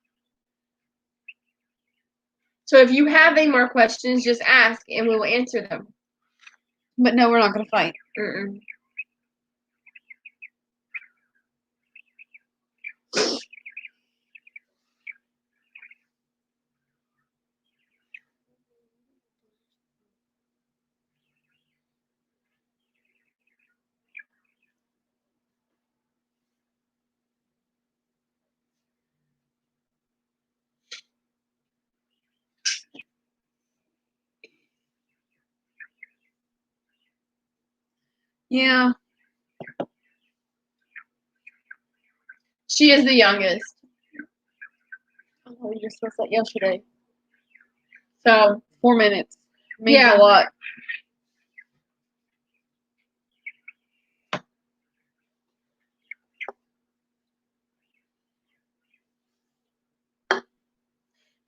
So if you have any more questions, just ask and we will answer them.
But no, we're not going to fight.
Mm-mm.
Yeah.
She is the youngest.
Oh, you just said that yesterday.
So
4 minutes. Means
Yeah.
a lot.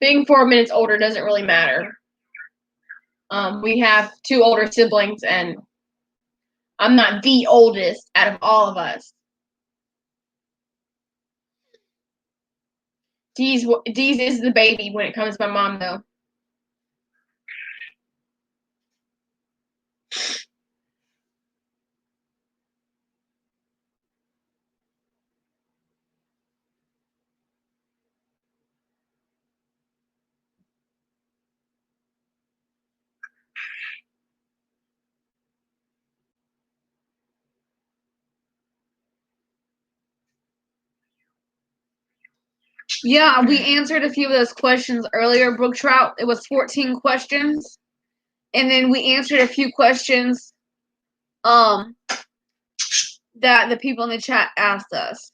being 4 minutes older doesn't really matter. We have 2 older siblings, and I'm not the oldest out of all of us. Dee's is the baby when it comes to my mom, though.
Yeah, we answered a few of those questions earlier, Brook Trout. It was 14 questions. And then we answered a few questions that the people in the chat asked us.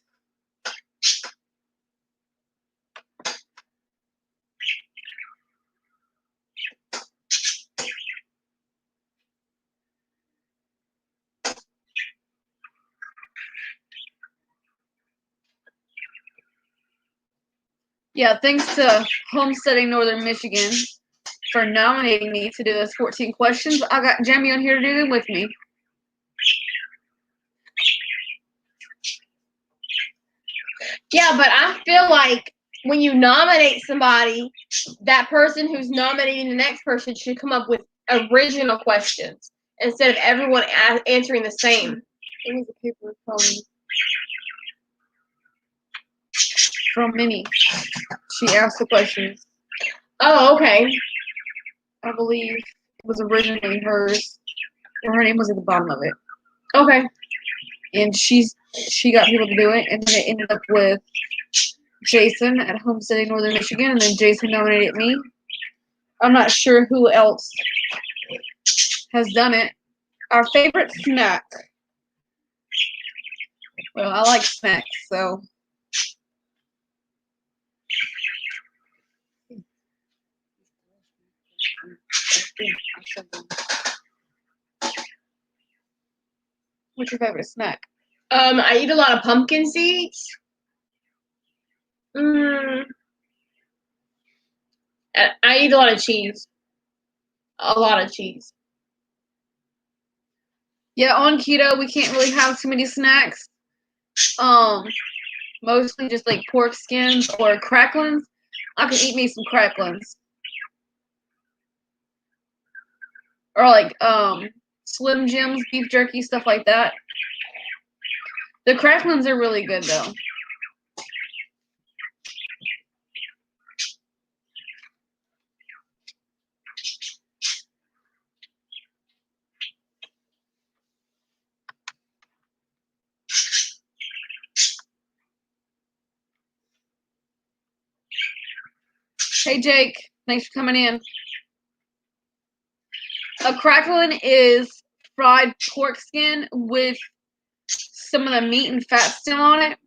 Yeah, thanks to Homesteading Northern Michigan for nominating me to do those 14 questions. I got Jamie on here to do them with me.
Yeah, but I feel like when you nominate somebody, that person who's nominating the next person should come up with original questions instead of everyone answering the same.
It was a paper from Minnie. She asked the questions.
Oh, okay.
I believe it was originally hers. And her name was at the bottom of it.
Okay.
And she got people to do it, and then it ended up with Jason at Homesteading Northern Michigan, and then Jason nominated me. I'm not sure who else has done it. Our favorite snack. Well, I like snacks, so. What's your favorite snack?
I eat a lot of pumpkin seeds. I eat a lot of cheese. A lot of cheese.
Yeah, on keto, we can't really have too many snacks. Mostly just like pork skins or cracklings. I can eat me some cracklings. Or like Slim Jims, beef jerky, stuff like that. The cracklings are really good though. Hey Jake, thanks for coming in. A crackling is fried pork skin with some of the meat and fat still on it.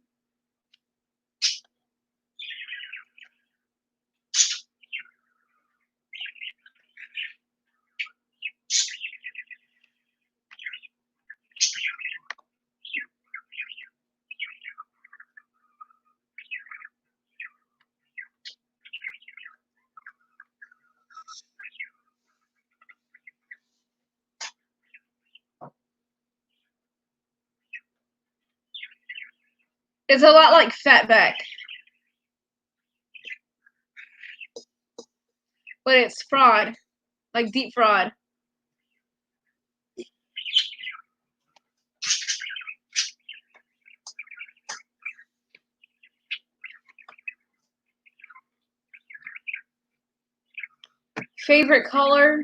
It's a lot like Fatback, but it's fraud, like deep fraud. Favorite color?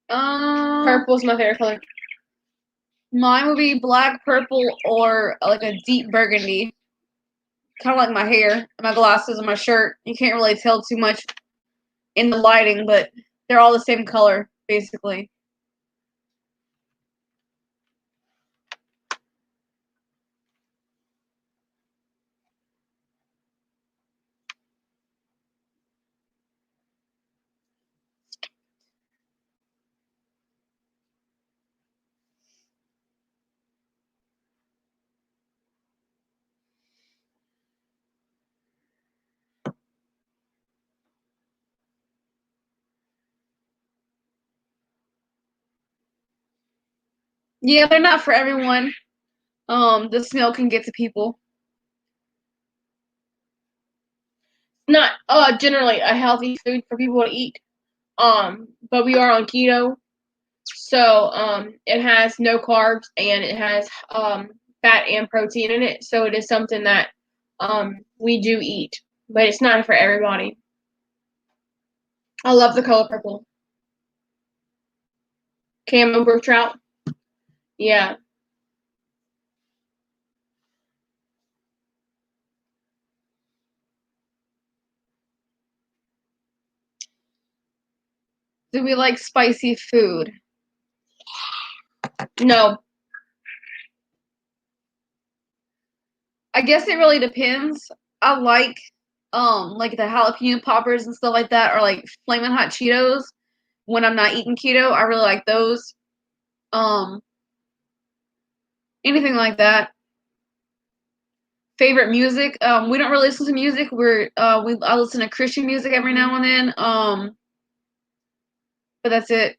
Purple's my favorite color.
Mine would be black, purple, or like a deep burgundy. Kind of like my hair, my glasses, and my shirt. You can't really tell too much in the lighting, but they're all the same color, basically. Yeah, they're not for everyone. The smell can get to people.
Not generally a healthy food for people to eat. But we are on keto, so it has no carbs and it has fat and protein in it. So it is something that we do eat, but it's not for everybody. I love the color purple. Camo brook trout. Yeah.
Do we like spicy food?
No.
I guess it really depends. I like the jalapeno poppers and stuff like that, or like flaming hot Cheetos when I'm not eating keto. I really like those. Um, Anything like that. Favorite music? We don't really listen to music. I listen to Christian music every now and then. But that's it.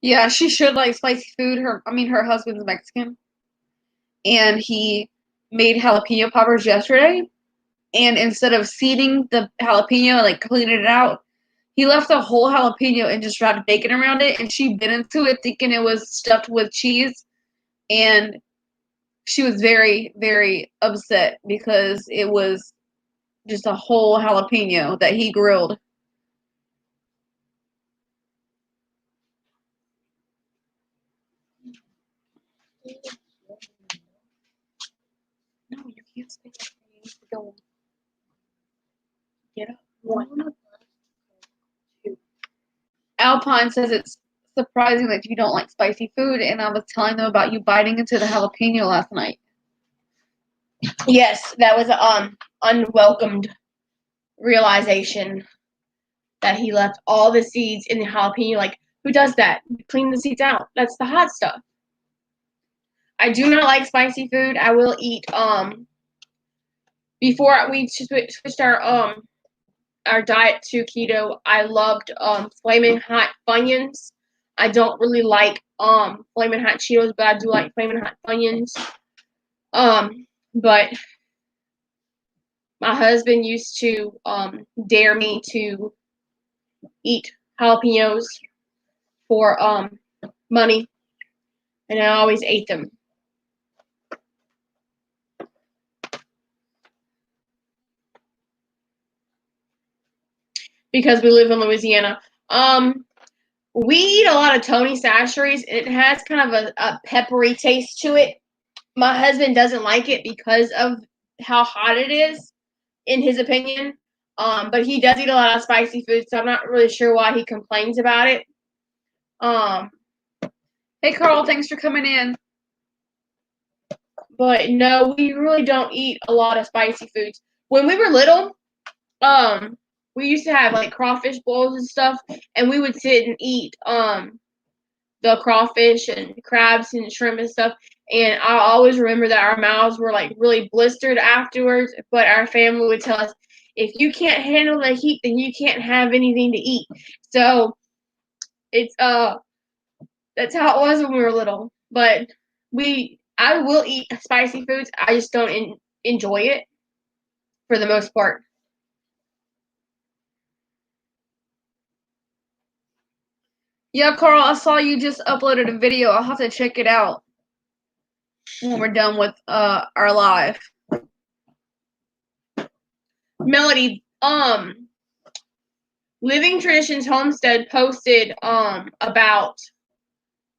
Yeah, she should like spicy food. Her husband's Mexican, and he made jalapeno poppers yesterday. And instead of seeding the jalapeno and like cleaning it out, he left a whole jalapeno and just wrapped bacon around it. And she bit into it thinking it was stuffed with cheese, and she was very, very upset because it was just a whole jalapeno that he grilled. No, you can't speak. You need to go. Get up. One. Alpine says it's surprising that you don't like spicy food, and I was telling them about you biting into the jalapeno last night.
Yes, that was an unwelcomed realization that he left all the seeds in the jalapeno. Like, who does that? Clean the seeds out. That's the hot stuff. I do not like spicy food. I will eat before we switched our diet to keto. I loved flaming hot Funyuns. I don't really like flaming hot Cheetos, but I do like flaming hot Funyuns. But my husband used to dare me to eat jalapenos for money, and I always ate them. because we live in Louisiana. We eat a lot of Tony Chachere's. It has kind of a peppery taste to it. My husband doesn't like it because of how hot it is, in his opinion. But he does eat a lot of spicy food, so I'm not really sure why he complains about it.
Hey, Carl, thanks for coming in.
But no, we really don't eat a lot of spicy foods. When we were little, we used to have like crawfish bowls and stuff, and we would sit and eat the crawfish and crabs and shrimp and stuff. And I always remember that our mouths were like really blistered afterwards, but our family would tell us, if you can't handle the heat, then you can't have anything to eat. So it's that's how it was when we were little. But I will eat spicy foods. I just don't enjoy it for the most part.
Yeah, Carl, I saw you just uploaded a video. I'll have to check it out when we're done with our live.
Melody, Living Traditions Homestead posted about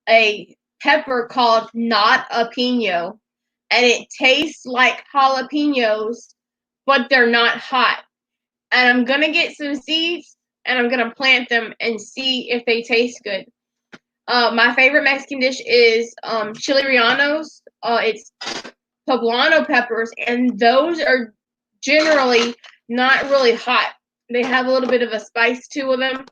a pepper called not a pino, and it tastes like jalapenos, but they're not hot. And I'm gonna get some seeds and I'm gonna plant them and see if they taste good. My favorite Mexican dish is chili rellenos. It's poblano peppers, and those are generally not really hot. They have a little bit of a spice to them,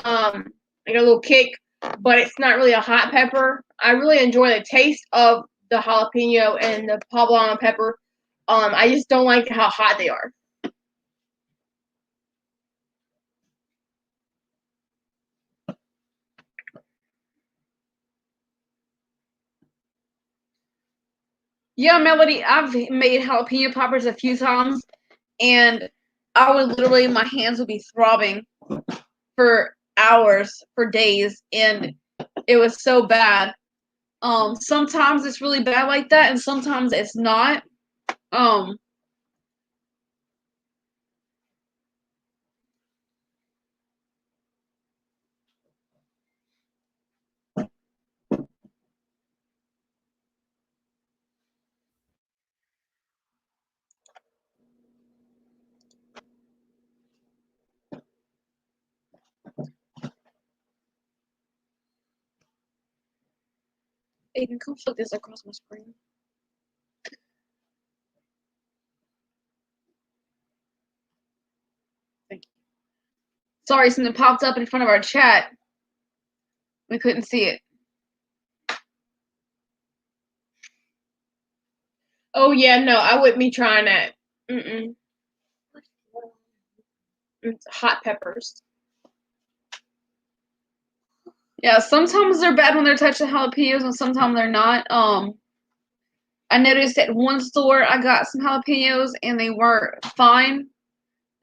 like a little kick, but it's not really a hot pepper. I really enjoy the taste of the jalapeno and the poblano pepper. I just don't like how hot they are.
Yeah, Melody, I've made jalapeno poppers a few times, and I would literally, my hands would be throbbing for hours, for days, and it was so bad. Sometimes it's really bad like that, and sometimes it's not. Aiden, come flip this across my screen. Thank you. Sorry, something popped up in front of our chat. We couldn't see it.
Oh yeah, no, I wouldn't be trying that. Mm-mm. It's hot peppers.
Yeah, sometimes they're bad when they're touching jalapenos, and sometimes they're not. I noticed at one store I got some jalapenos, and they weren't fine.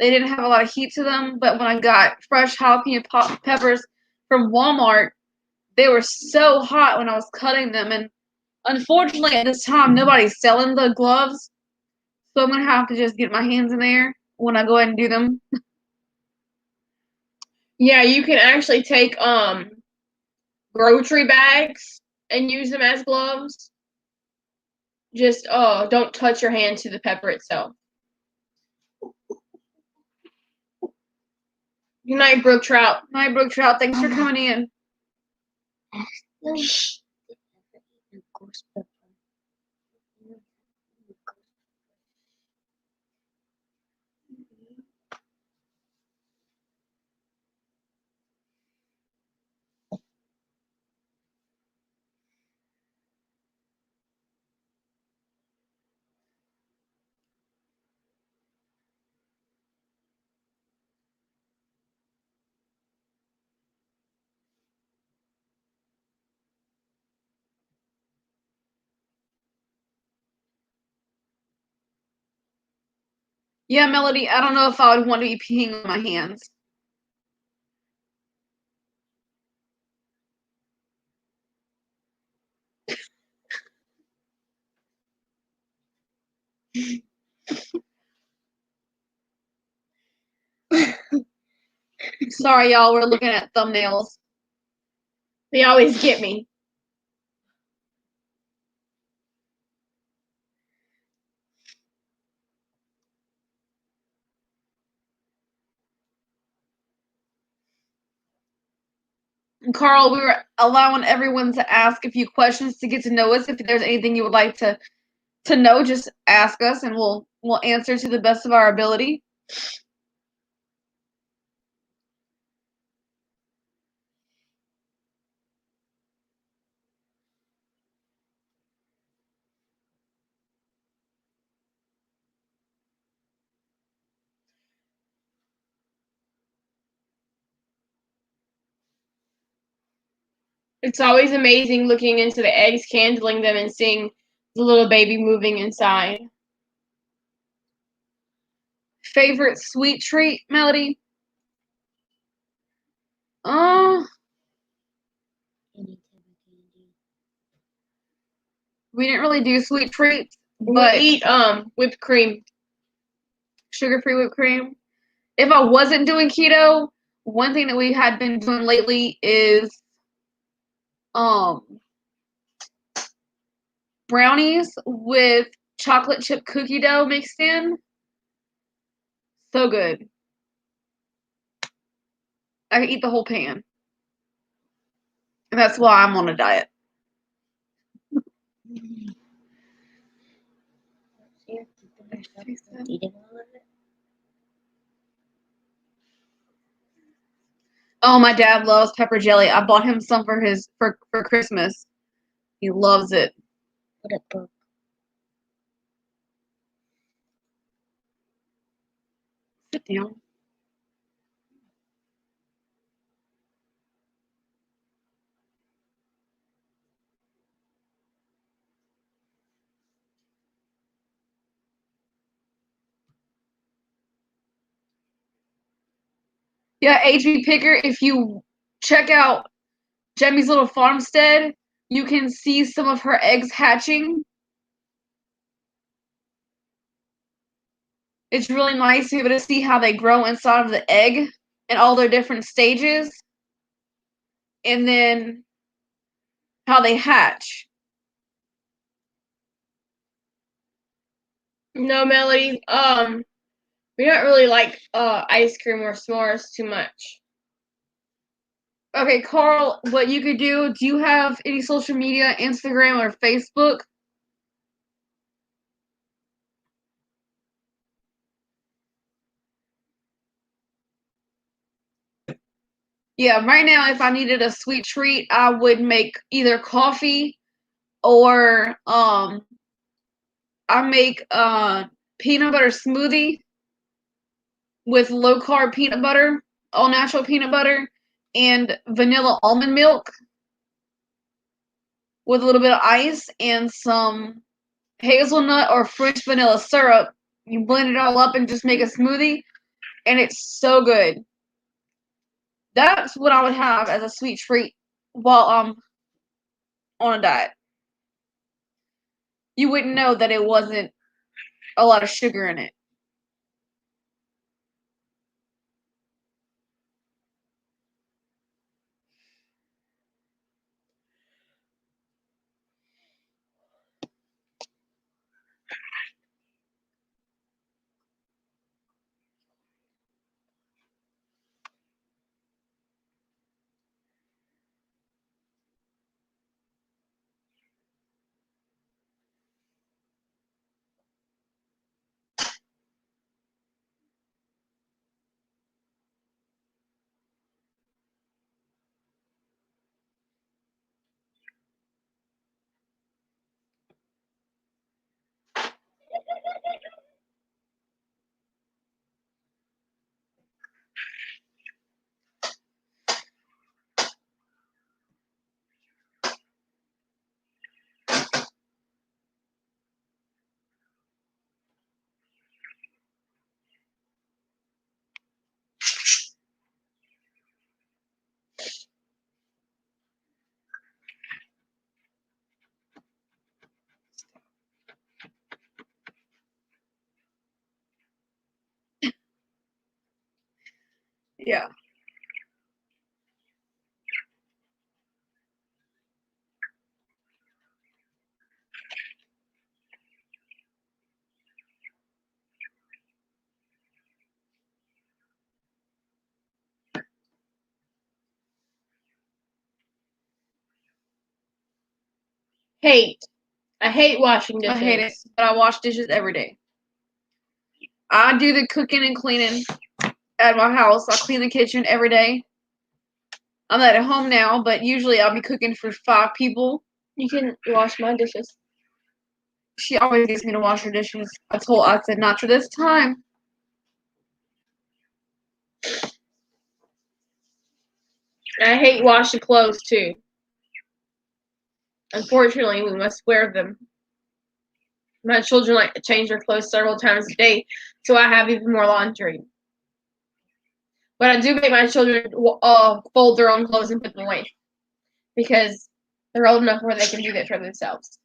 They didn't have a lot of heat to them, but when I got fresh jalapeno peppers from Walmart, they were so hot when I was cutting them. And unfortunately, at this time, nobody's selling the gloves, so I'm gonna have to just get my hands in there when I go ahead and do them.
Yeah, you can actually take grocery bags and use them as gloves. Just don't touch your hand to the pepper itself. Good night, Brook Trout.
Night, Brook Trout. Thanks for coming in. Yeah, Melody, I don't know if I would want to be peeing on my hands. Sorry, y'all. We're looking at thumbnails.
They always get me.
Carl, we were allowing everyone to ask a few questions to get to know us. If there's anything you would like to know, just ask us and we'll answer to the best of our ability.
It's always amazing looking into the eggs, candling them, and seeing the little baby moving inside.
Favorite sweet treat, Melody? We didn't really do sweet treats, but
we eat whipped cream.
Sugar-free whipped cream. If I wasn't doing keto, one thing that we had been doing lately is brownies with chocolate chip cookie dough mixed in. So good. I could eat the whole pan. And that's why I'm on a diet. Oh, my dad loves pepper jelly. I bought him some for Christmas. He loves it.
What a book.
Sit down. Yeah, HB Picker, if you check out Jemmy's Little Farmstead, you can see some of her eggs hatching. It's really nice to be able to see how they grow inside of the egg and all their different stages. And then how they hatch.
No, Melody. We don't really like ice cream or s'mores too much.
Okay, Carl, what you could do you have any social media, Instagram or Facebook? Yeah, right now, if I needed a sweet treat, I would make either coffee or I make peanut butter smoothie with low carb peanut butter, all natural peanut butter, and vanilla almond milk with a little bit of ice and some hazelnut or French vanilla syrup. You blend it all up and just make a smoothie, and it's so good. That's what I would have as a sweet treat while I'm on a diet. You wouldn't know that it wasn't a lot of sugar in it. Yeah.
Hate. I hate washing dishes.
I hate it, but I wash dishes every day. I do the cooking and cleaning at my house. I clean the kitchen every day. I'm not at home now, but usually I'll be cooking for 5 people.
You can wash my dishes.
She always gets me to wash her dishes. I said, not for this time.
I hate washing clothes too. Unfortunately, we must wear them. My children like to change their clothes several times a day, so I have even more laundry. But I do make my children fold their own clothes and put them away because they're old enough where they can do that for themselves.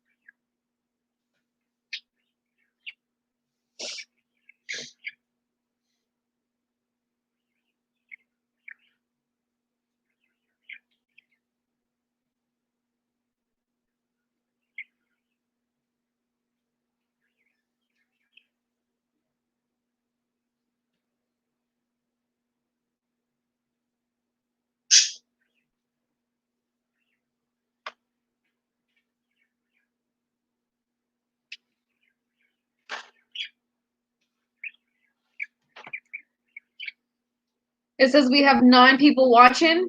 It says we have 9 people watching.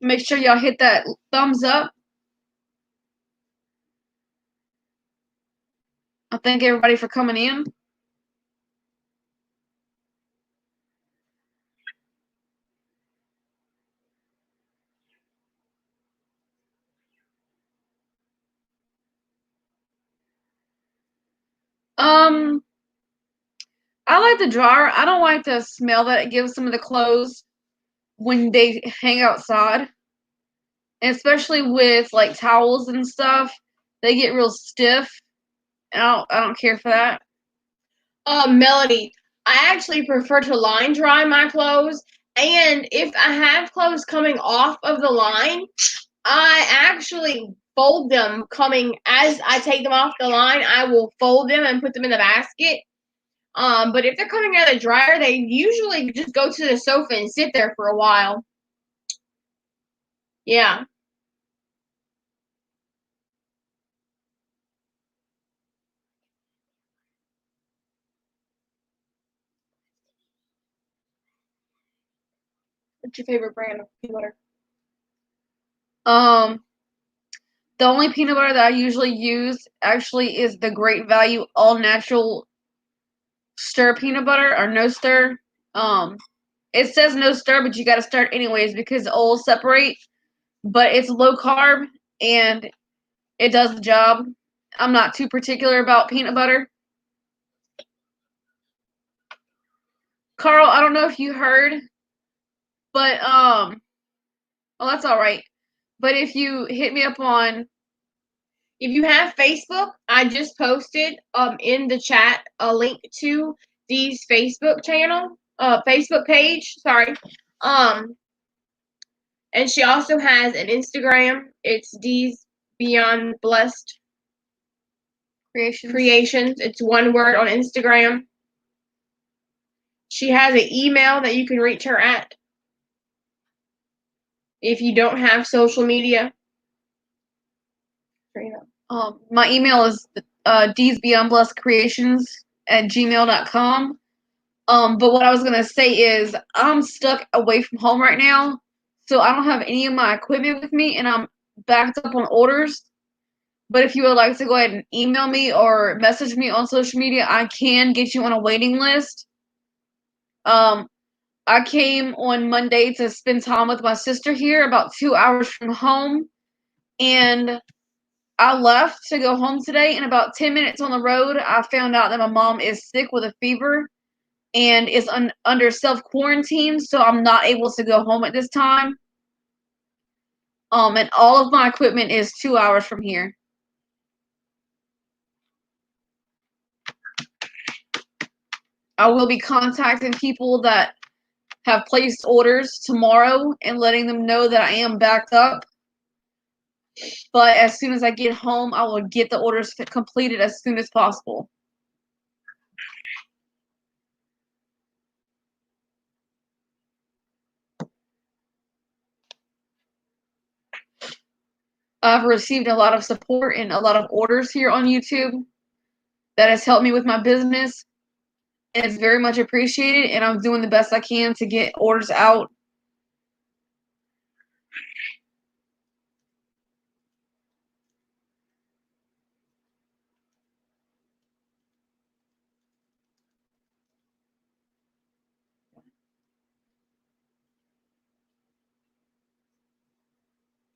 Make sure y'all hit that thumbs up. I thank everybody for coming in. I like the dryer. I don't like the smell that it gives some of the clothes when they hang outside. And especially with like towels and stuff, they get real stiff. And I don't care for that.
Melody, I actually prefer to line dry my clothes, and if I have clothes coming off of the line, I actually fold them coming as I take them off the line. I will fold them and put them in the basket. But if they're coming out of the dryer, they usually just go to the sofa and sit there for a while. Yeah. What's your favorite brand of peanut butter?
The only peanut butter that I usually use actually is the Great Value All Natural Stir peanut butter or no stir. It says no stir, but you got to stir it anyways because the oils separate. But it's low carb and it does the job. I'm not too particular about peanut butter. Carl, I don't know if you heard, but well, that's all right. But if you hit me up on,
if you have Facebook, I just posted in the chat a link to Dee's Facebook channel, Facebook page. Sorry, and she also has an Instagram. It's Dee's Beyond Blessed Creations. It's one word on Instagram. She has an email that you can reach her at if you don't have social media.
My email is D's Beyond Blessed Creations at gmail.com. But what I was gonna say is I'm stuck away from home right now, so I don't have any of my equipment with me, and I'm backed up on orders. But if you would like to go ahead and email me or message me on social media, I can get you on a waiting list. I came on Monday to spend time with my sister here, about 2 hours from home, and I left to go home today. And about 10 minutes on the road, I found out that my mom is sick with a fever and is under self-quarantine, so I'm not able to go home at this time. And all of my equipment is 2 hours from here. I will be contacting people that have placed orders tomorrow and letting them know that I am backed up. But as soon as I get home, I will get the orders completed as soon as possible. I've received a lot of support and a lot of orders here on YouTube that has helped me with my business. And it's very much appreciated, and I'm doing the best I can to get orders out.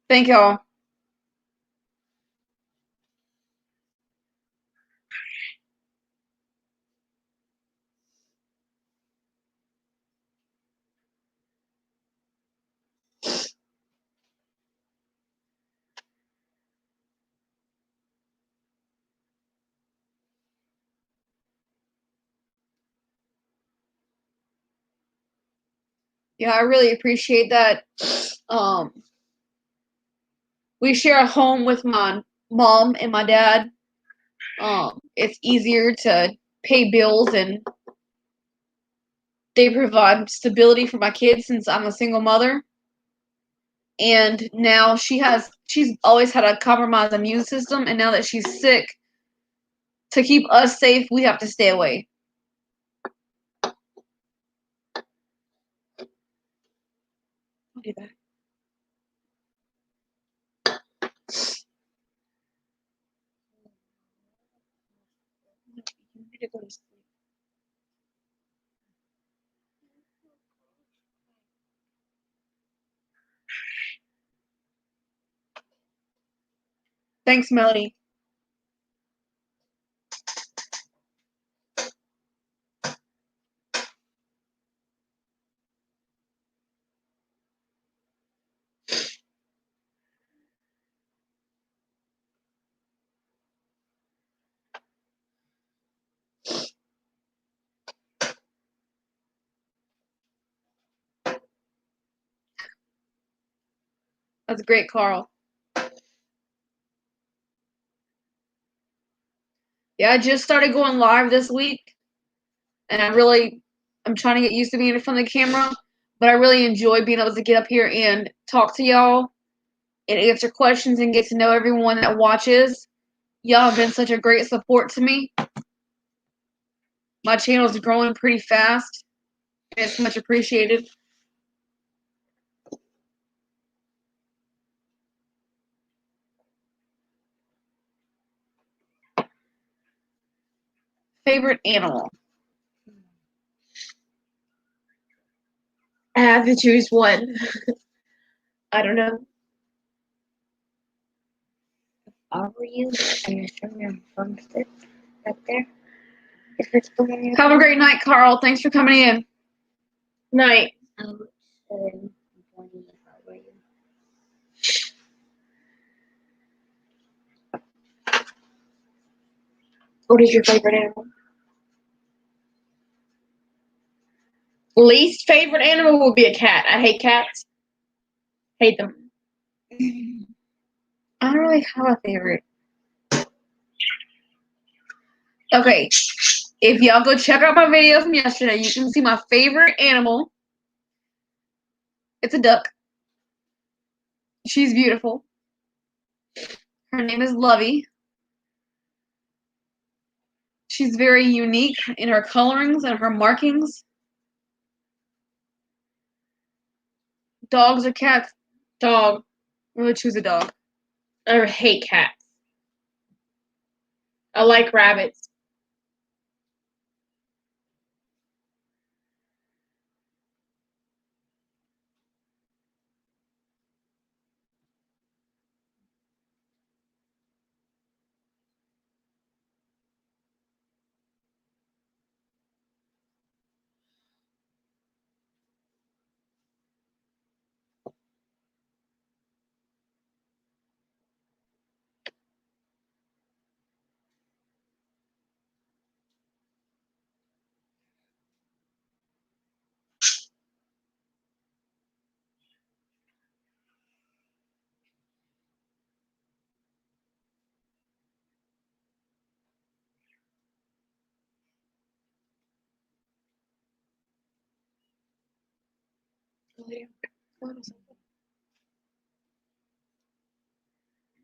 Thank y'all. Yeah, I really appreciate that. We share a home with my mom and my dad. It's easier to pay bills, and they provide stability for my kids since I'm a single mother. And now she's always had a compromised immune system, and now that she's sick, to keep us safe, we have to stay away. I'll do that. You need to go to sleep. Thanks, Melody. That's great, Carl. Yeah, I just started going live this week, and I'm trying to get used to being in front of the camera, but I really enjoy being able to get up here and talk to y'all and answer questions and get to know everyone that watches. Y'all have been such a great support to me. My channel is growing pretty fast, and it's much appreciated. Favorite animal?
I have to choose one. I don't know.
How are you? And you're showing your thumbstick back there. If it's the one you
Have a great night, Carl. Thanks for coming in.
Night.
out, Bonnie, how are you?
What is your favorite animal? Least favorite animal would be a cat. I hate cats. Hate them.
I don't really have a favorite. Okay, if y'all go check out my video from yesterday, you can see my favorite animal. It's a duck. She's beautiful. Her name is Lovey. She's very unique in her colorings and her markings. Dogs or cats?
Dog.
I would choose a dog.
I hate cats. I like rabbits.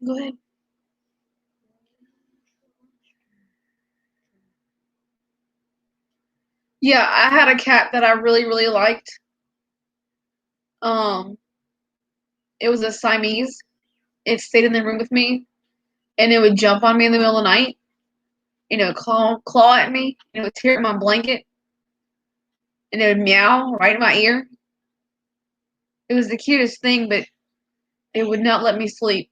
Go ahead. Yeah, I had a cat that I really, really liked. It was a Siamese. It stayed in the room with me, and it would jump on me in the middle of the night. Claw at me, and it would tear at my blanket, and it would meow right in my ear. It was the cutest thing, but it would not let me sleep.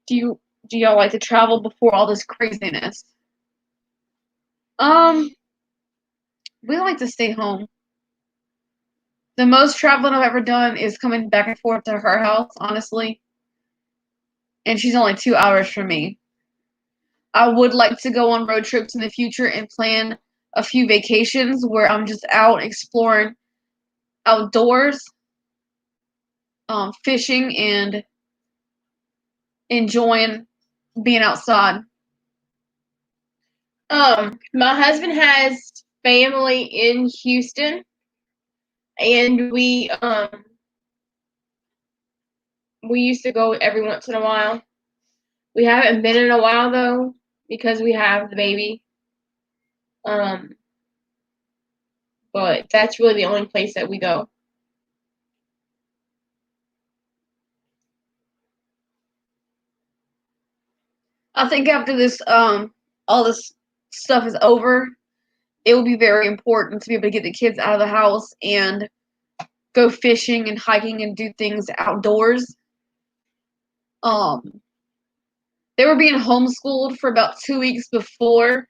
Do y'all like to travel before all this craziness? We like to stay home. The most traveling I've ever done is coming back and forth to her house, honestly. And she's only 2 hours from me. I would like to go on road trips in the future and plan a few vacations where I'm just out exploring outdoors, fishing, and enjoying being outside.
My husband has family in Houston, and we used to go every once in a while. We haven't been in a while though because we have the baby. But that's really the only place that we go.
I think after this, all this stuff is over, it will be very important to be able to get the kids out of the house and go fishing and hiking and do things outdoors. They were being homeschooled for about 2 weeks before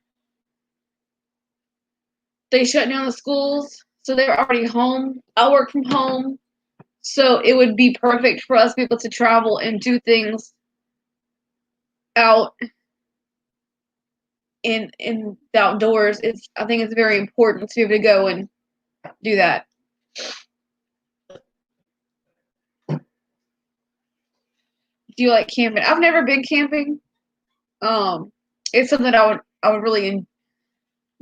they shut down the schools, so they were already home. I work from home, so it would be perfect for us to be able to travel and do things out in the outdoors. I think it's very important to be able to go and do that. Do you like camping? I've never been camping. It's something I would really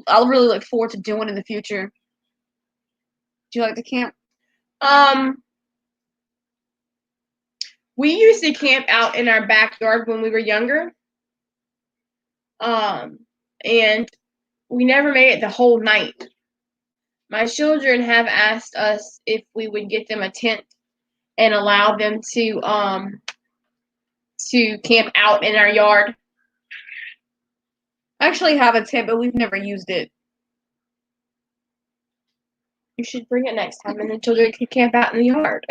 look forward to doing in the future. Do you like to camp?
We used to camp out in our backyard when we were younger. And we never made it the whole night. My children have asked us if we would get them a tent and allow them to camp out in our yard.
I actually have a tent, but we've never used it.
You should bring it next time, and the children can camp out in the yard.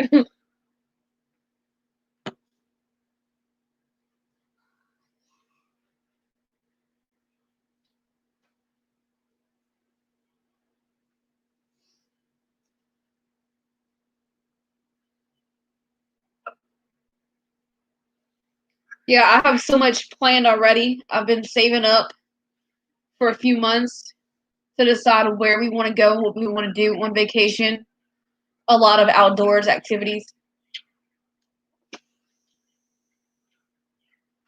Yeah, I have so much planned already. I've been saving up for a few months to decide where we want to go, what we want to do on vacation. A lot of outdoors activities.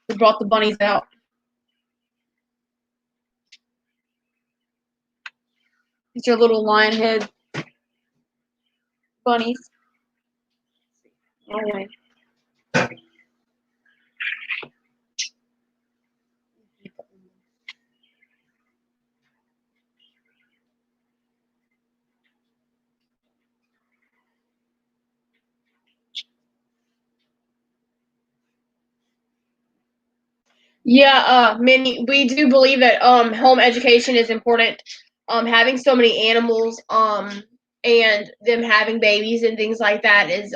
We brought the bunnies out. These are little lion head bunnies. Oh,
Yeah, we do believe that home education is important. Having so many animals and them having babies and things like that is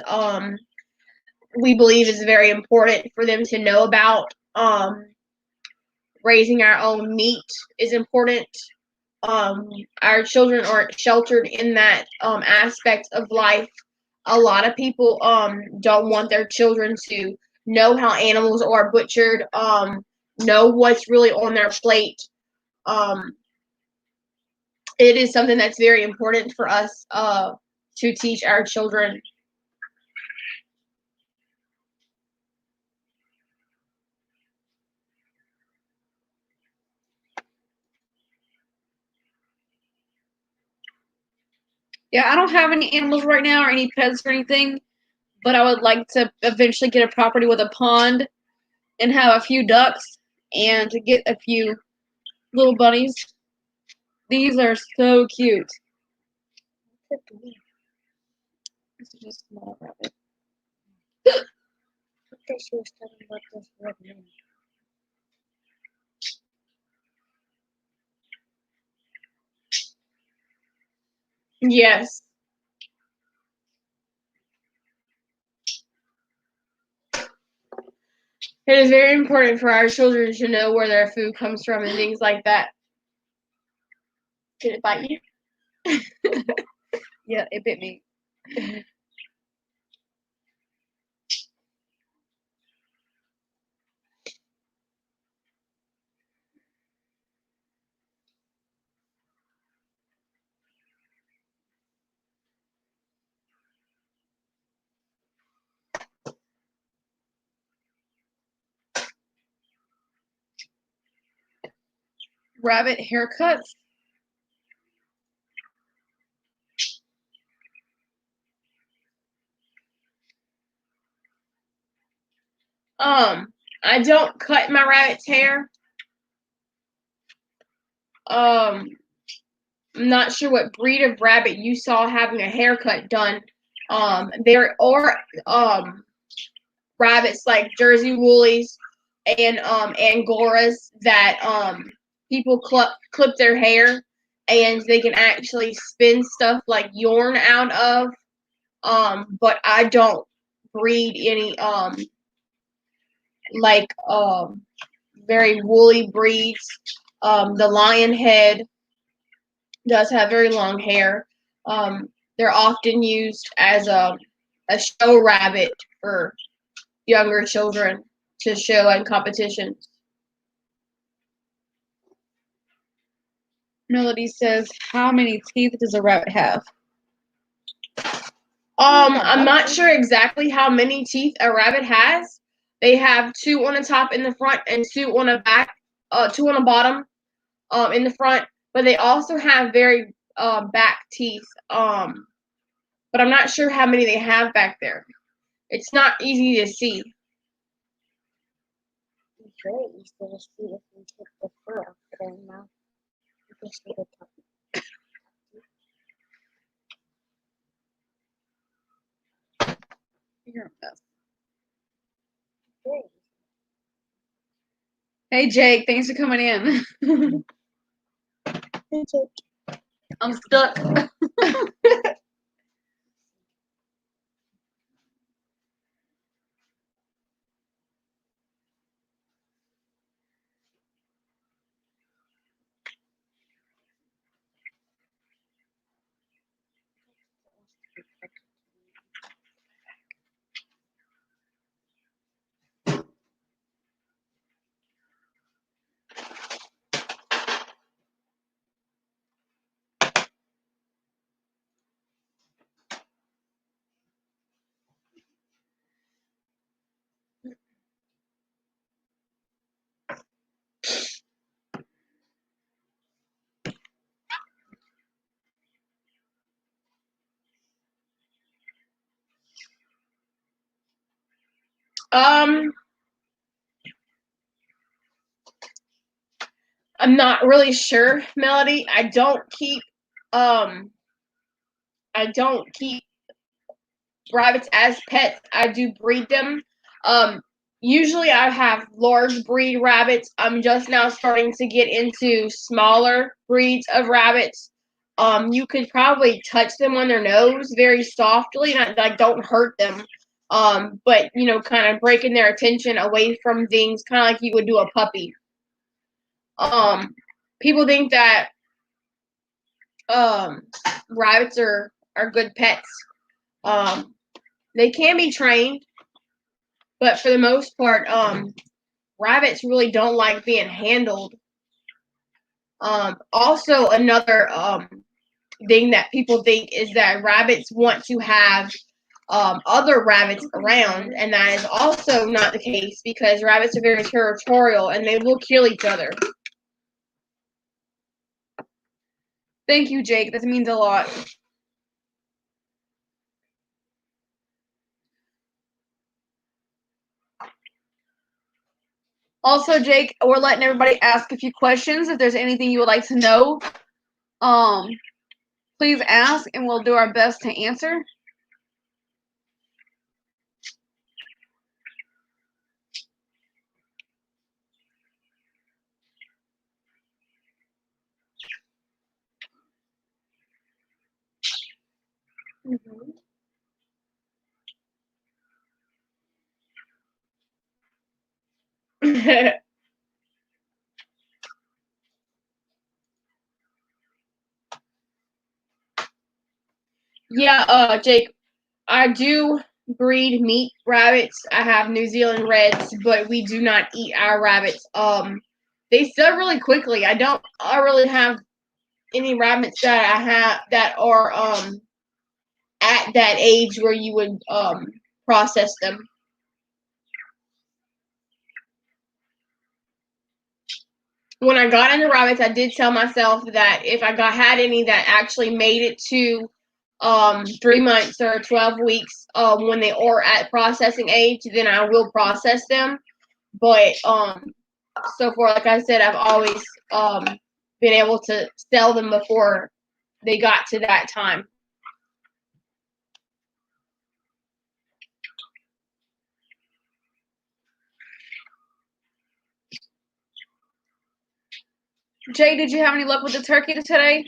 we believe is very important for them to know about. Raising our own meat is important. Our children aren't sheltered in that aspect of life. A lot of people don't want their children to know how animals are butchered, know what's really on their plate. It is something that's very important for us to teach our children.
Yeah, I don't have any animals right now or any pets or anything, but I would like to eventually get a property with a pond and have a few ducks and to get a few little bunnies. These are so cute.
What's it doing?
This is just a small rabbit.
I thought she was talking about this red man.
Yes. It is very important for our children to know where their food comes from and things like that. Did it bite you?
Yeah, it bit me. Rabbit haircuts.
I don't cut my rabbit's hair. I'm not sure what breed of rabbit you saw having a haircut done. There are rabbits like Jersey Woolies and Angoras that people clip their hair and they can actually spin stuff like yarn out of. But I don't breed any like very woolly breeds. The lion head does have very long hair. They're often used as a show rabbit for younger children to show in competitions.
Melody says, how many teeth does a rabbit have?
I'm not sure exactly how many teeth a rabbit has. They have 2 on the top in the front and 2 on the back, 2 on the bottom, in the front. But they also have very back teeth. But I'm not sure how many they have back there. It's not easy to see.
I'm sure it's easy to see if you take the fur off their mouth. You can see the top.
You're a mess.
Very easy.
Hey Jake, thanks for coming in.
It's okay.
I'm stuck.
I'm not really sure, Melody. I don't keep rabbits as pets. I do breed them. Usually I have large breed rabbits. I'm just now starting to get into smaller breeds of rabbits. You could probably touch them on their nose very softly, not like don't hurt them. But kind of breaking their attention away from things, kind of like you would do a puppy. People think that rabbits are good pets. They can be trained, but for the most part, rabbits really don't like being handled. Also, another thing that people think is that rabbits want to have other rabbits around, and that is also not the case because rabbits are very territorial and they will kill each other.
Thank you, Jake. That means a lot. Also, Jake, we're letting everybody ask a few questions. If there's anything you would like to know, please ask, and we'll do our best to answer.
Yeah, Jake, I do breed meat rabbits. I have New Zealand Reds, but we do not eat our rabbits. They sell really quickly. I really have any rabbits that I have that are at that age where you would process them. When I got into rabbits, I did tell myself that if I had any that actually made it to 3 months or 12 weeks when they are at processing age, then I will process them. But so far, like I said, I've always been able to sell them before they got to that time.
Jay, did you have any luck with the turkey today?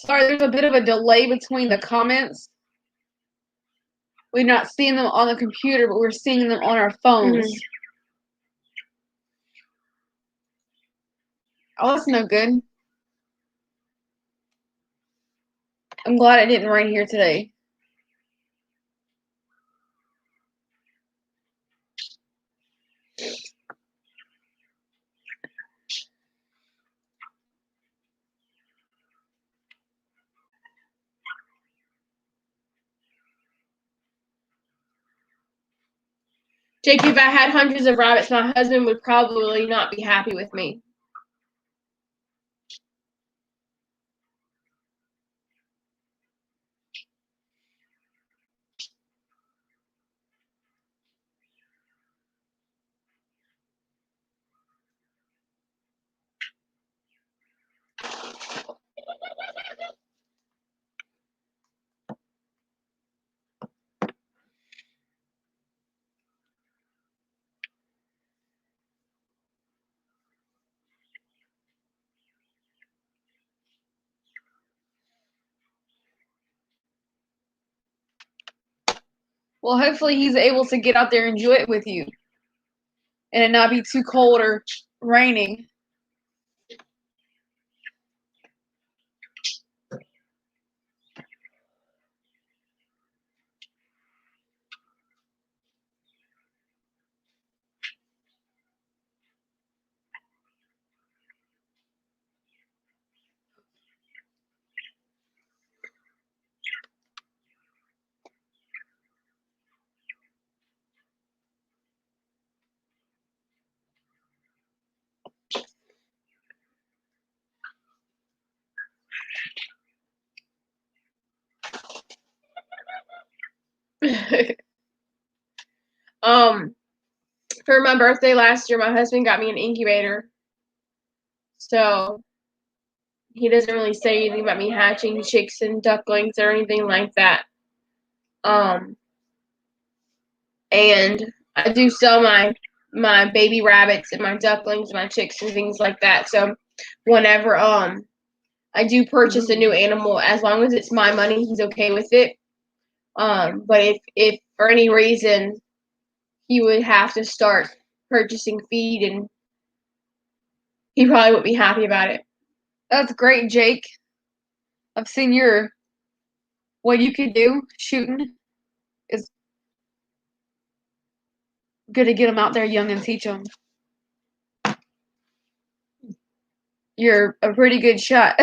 Sorry, there's a bit of a delay between the comments. We're not seeing them on the computer, but we're seeing them on our phones.
Mhm.
Oh, that's no good. I'm glad it didn't rain here today.
Jake, if I had hundreds of rabbits, my husband would probably not be happy with me.
Well, hopefully he's able to get out there and enjoy it with you. And it not be too cold or raining.
For my birthday last year, my husband got me an incubator. So he doesn't really say anything about me hatching chicks and ducklings or anything like that. And I do sell my baby rabbits and my ducklings and my chicks and things like that. So whenever I do purchase a new animal, as long as it's my money, he's okay with it. But if for any reason he would have to start purchasing feed and he probably would be happy about it.
That's great, Jake. I've seen what you can do shooting. Is good to get them out there young and teach them. You're a pretty good shot.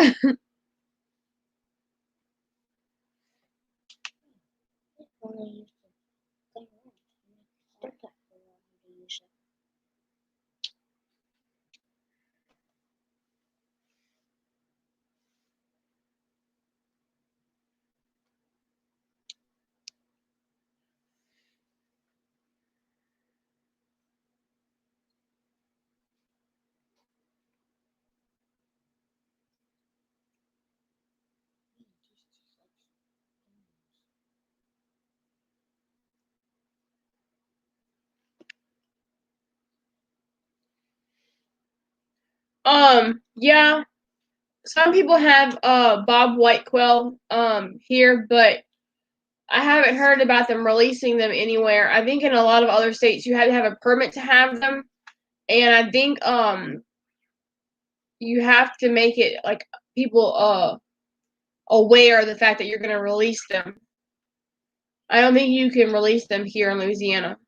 Yeah. Some people have Bob White quail here, but I haven't heard about them releasing them anywhere. I think in a lot of other states you had to have a permit to have them, and I think you have to make it like people aware of the fact that you're going to release them. I don't think you can release them here in Louisiana.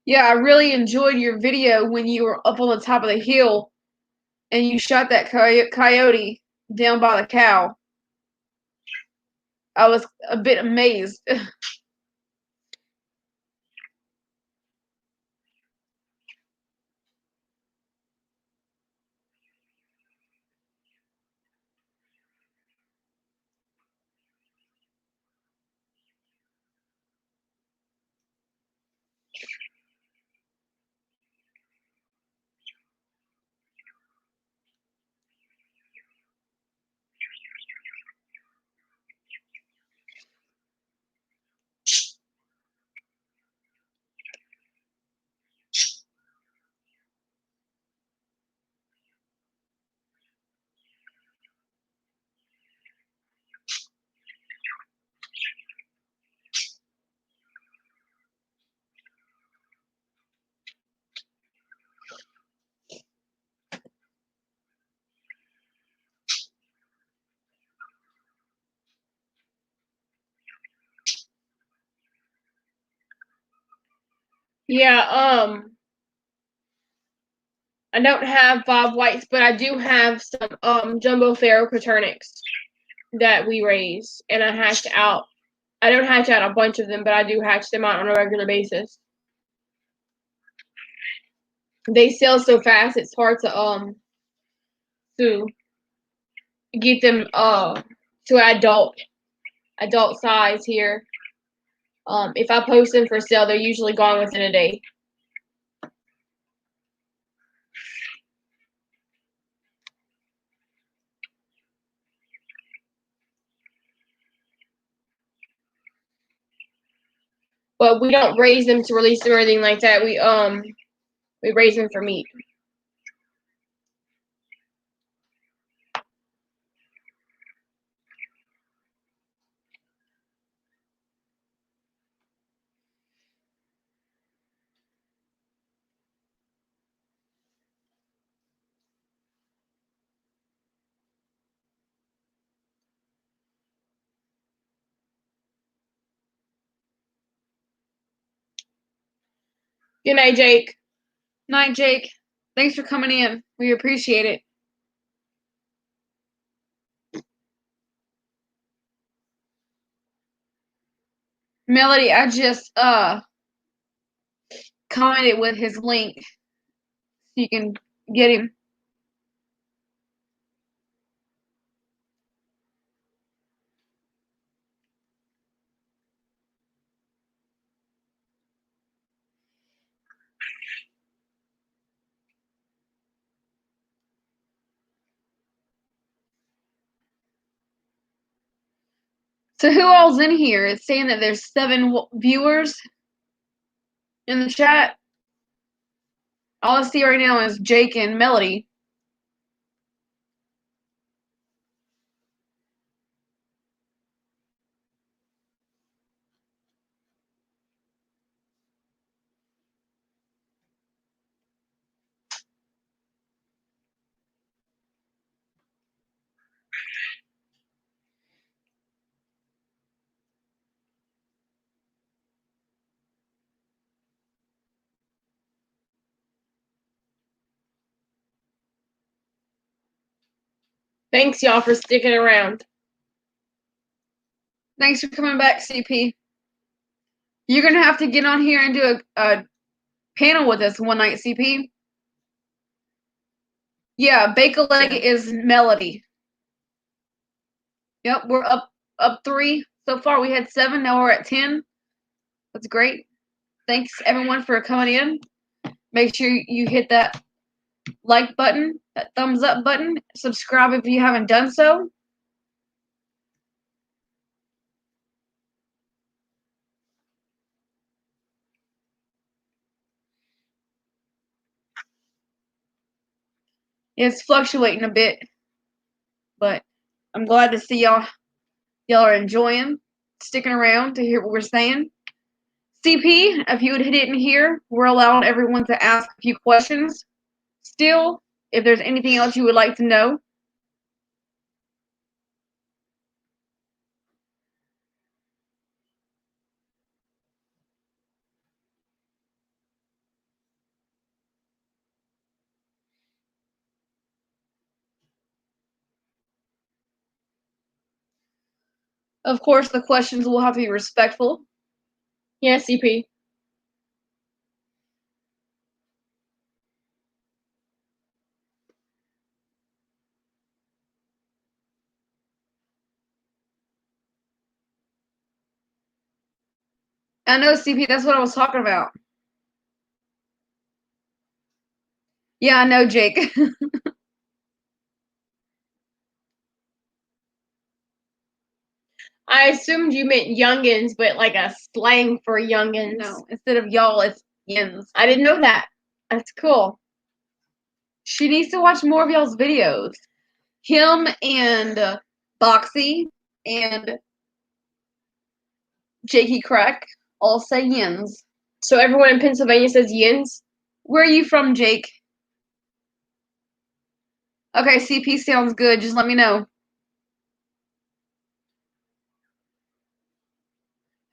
Yeah, I really enjoyed your video when you were up on the top of the hill and you shot that coyote down by the cow. I was a bit amazed.
Yeah, I don't have Bob Whites, but I do have some jumbo ferroquaternix that we raise, and I hatch out. I don't hatch out a bunch of them, but I do hatch them out on a regular basis. They sell so fast; it's hard to get them to adult size here. If I post them for sale, they're usually gone within a day. But we don't raise them to release them or anything like that. We raise them for meat. Good night, Jake.
Night, Jake. Thanks for coming in. We appreciate it. Melody, I just commented with his link so you can get him. So who all's in here? It's saying that there's 7 viewers in the chat. All I see right now is Jake and Melody.
Thanks, y'all, for sticking around.
Thanks for coming back, CP. You're gonna have to get on here and do a panel with us one night, CP. Yeah, Bake-A-Leg is Melody. Yep, we're up 3 so far. We had 7, now we're at 10. That's great. Thanks everyone for coming in. Make sure you hit that like button, that thumbs up button. Subscribe if you haven't done so. It's fluctuating a bit, but I'm glad to see y'all are enjoying, sticking around to hear what we're saying. CP, if you didn't hear, we're allowing everyone to ask a few questions. Still, if there's anything else you would like to know. Of course, the questions will have to be respectful.
Yeah, CP.
I know, CP, that's what I was talking about. Yeah, I know, Jake.
I assumed you meant youngins, but like a slang for youngins.
No, instead of y'all, it's yins.
I didn't know that. That's cool.
She needs to watch more of y'all's videos. Him and Boxy and Jakey Crack all say yins.
So everyone in Pennsylvania says yins?
Where are you from, Jake? Okay, CP sounds good. Just let me know.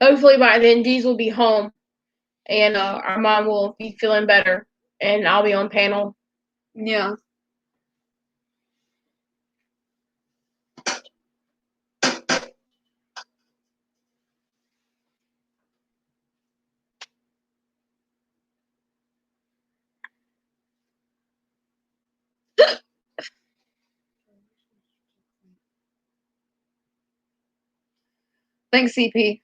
Hopefully by then, Deez will be home, and our mom will be feeling better, and I'll be on panel.
Yeah. Thanks, CP.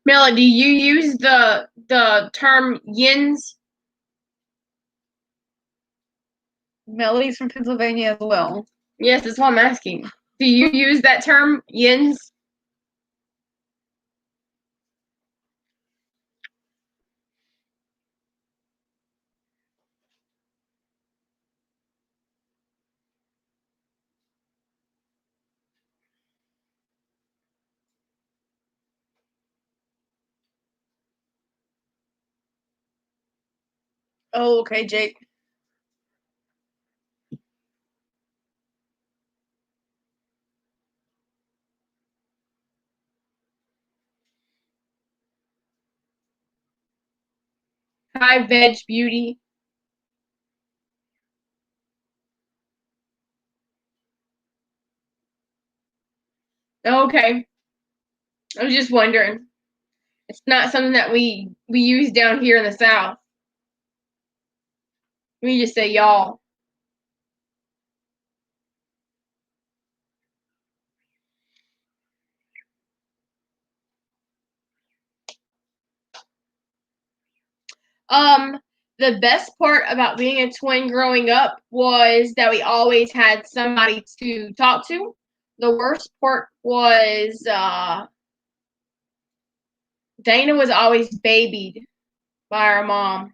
Melody, do you use the term yins?
Melody's from Pennsylvania as well.
Yes, that's what I'm asking. Do you use that term, yins?
Oh, okay, Jake.
Hi, Veg Beauty. Okay. I was just wondering. It's not something that we use down here in the South. We just say y'all. The best part about being a twin growing up was that we always had somebody to talk to. The worst part was Dana was always babied by our mom.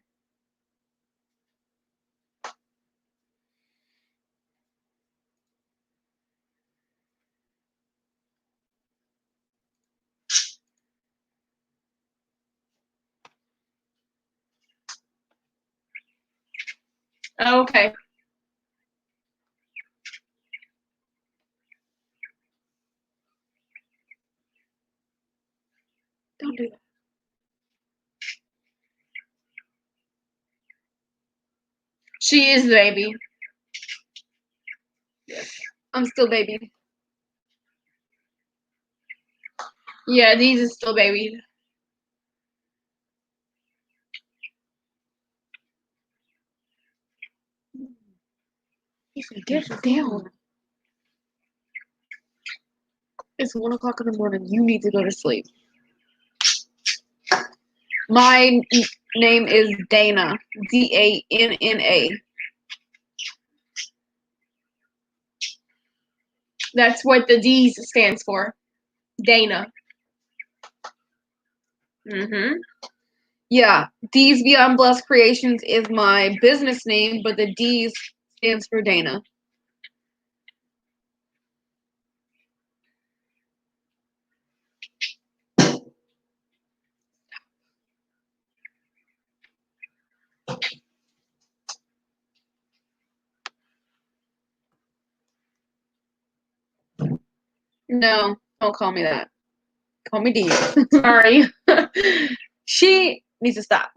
Okay.
Don't do that.
She is the baby.
I'm still baby.
Yeah, these is still baby.
Get down. It's 1 o'clock in the morning. You need to go to sleep. My name is Dana. Danna.
That's what the D's stands for. Dana. Mm-hmm.
Yeah, D's Beyond Blessed Creations is my business name, but the D's stands for Dana. No, don't call me that. Call me D.
Sorry.
She needs to stop.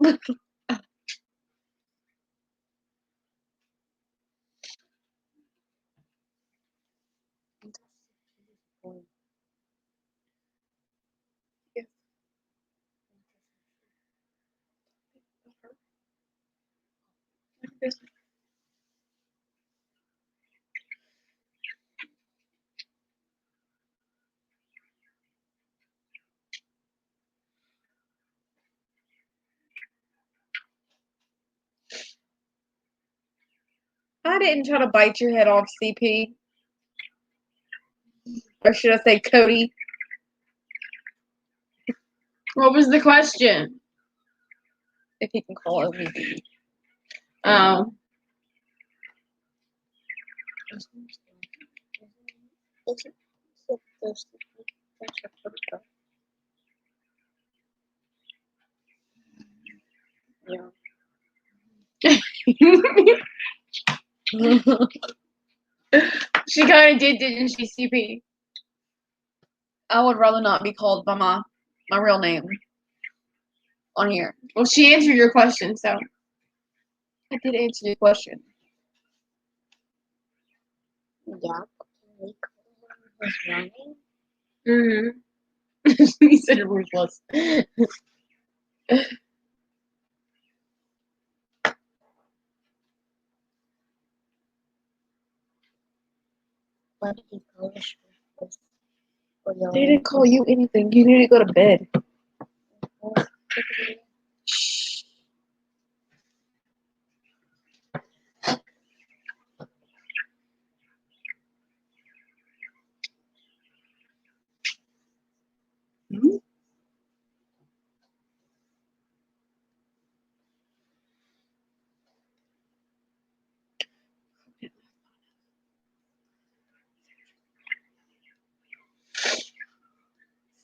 I didn't try to bite your head off, CP. Or should I say Cody?
What was the question?
If he can call me D.
Oh. She kind of did, didn't she, CP?
I would rather not be called by my real name on here.
Well, she answered your question, so.
I did answer your question.
Yeah. Can we call him his real name?
Mm-hmm. He said ruthless.
What did he call us ruthless? Or your
They didn't call you anything. You need to go to bed.
Shh.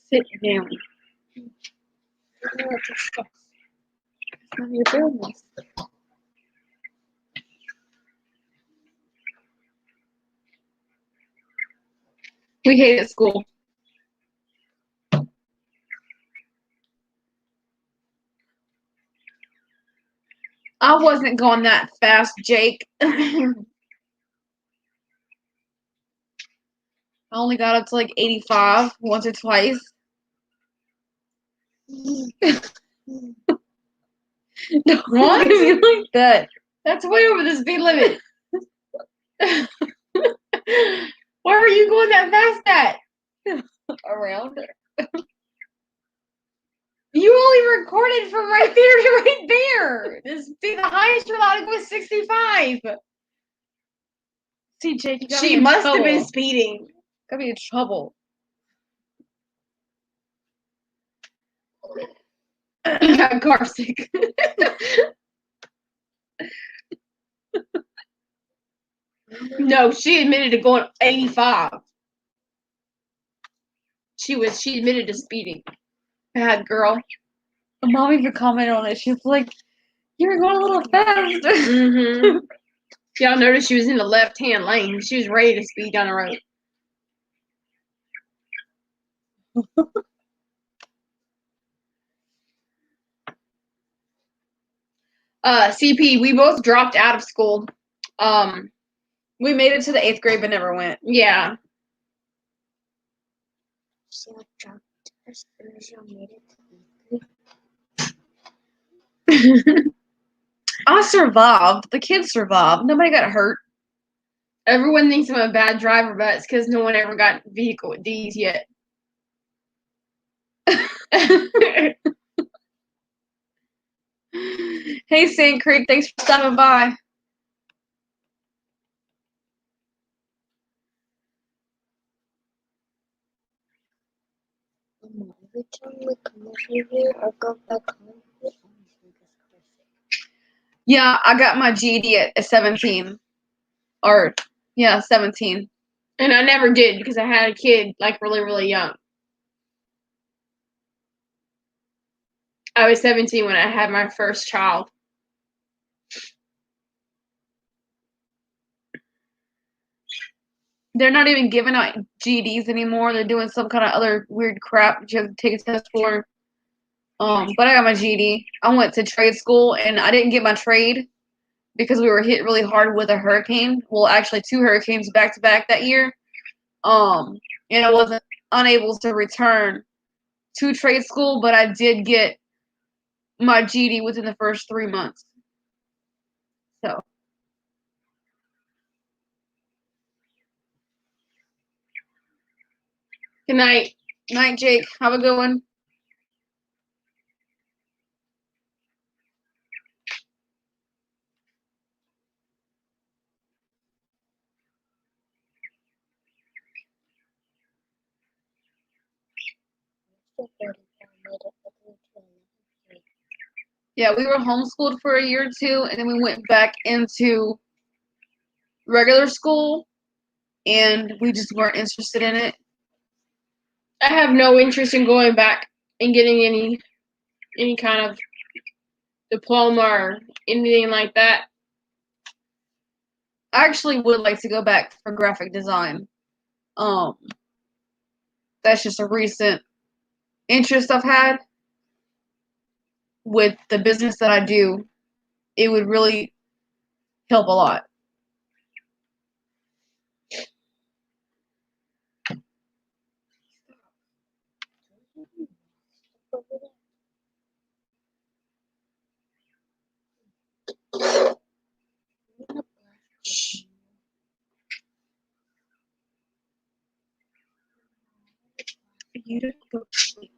Sit down.
No, just stop.
It's none of your business. We hate it at school. I wasn't going that fast, Jake. I only got up to like 85 once or twice. Don't
What?
look at me like that.
That's way over the speed limit. Why were you going that fast at?
Around her.
You only recorded from right there to right there. The highest you're allowed to go is 65.
See, Jake, you got
She
me in
must
trouble.
have been speeding.
Got me in trouble.
You got car sick. No, she admitted to going 85. She admitted to speeding. Bad girl.
Mom even commented on it. She was like, "You were going a little fast."
Mm-hmm. Y'all noticed she was in the left-hand lane. She was ready to speed down the road. CP, we both dropped out of school.
We made it to the 8th grade, but never went.
Yeah.
She had dropped us and she made it to the
I survived. The kids survived. Nobody got hurt.
Everyone thinks I'm a bad driver, but it's because no one ever got vehicle with D's yet.
Hey, Sand Creek, thanks for stopping by.
Mama, every time we come over here or go back home, we always make us crazy.
Yeah, I got my GED at 17. Or, yeah, 17.
And I never did because I had a kid like really, really young. I was 17 when I had my first child.
They're not even giving out GEDs anymore. They're doing some kind of other weird crap that you have to take a test for. But I got my GED. I went to trade school and I didn't get my trade because we were hit really hard with a hurricane. Well, actually 2 hurricanes back to back that year. And I wasn't unable to return to trade school, but I did get my GED within the first 3 months. So.
Good night.
Night, Jake. Have a good one.
So 45 made it all the way to 11th grade.
Yeah, we were homeschooled for a year or 2, and then we went back into regular school, and we just weren't interested in it.
I have no interest in going back and getting any kind of diploma or anything like that.
I actually would like to go back for graphic design. That's just a recent interest I've had with the business that I do. It would really help a lot.
Over there. I'm gonna blast you.
You don't go to sleep.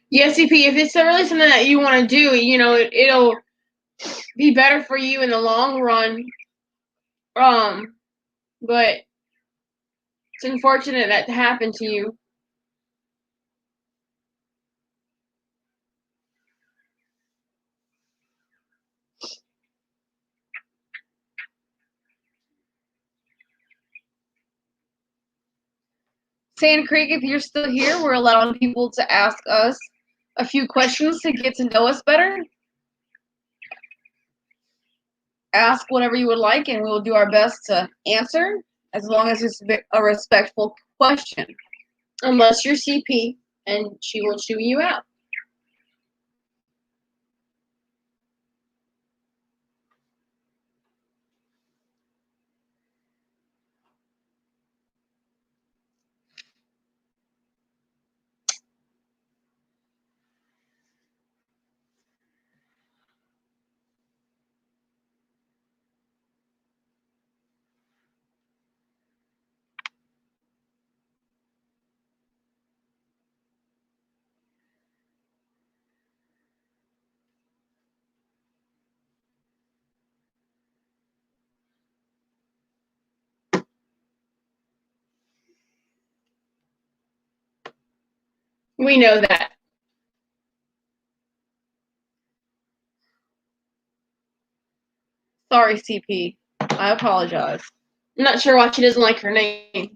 Yeah, CP, if it's really something that you want to do, it'll be better for you in the long run. But it's unfortunate that happened to you.
Sand Creek, if you're still here, we're allowing people to ask us a few questions to get to know us better. Ask whatever you would like, and we will do our best to answer, as long as it's a respectful question.
Unless you're CP, and she will chew you out. We know that.
Sorry, CP. I apologize.
I'm not sure why she doesn't like her name.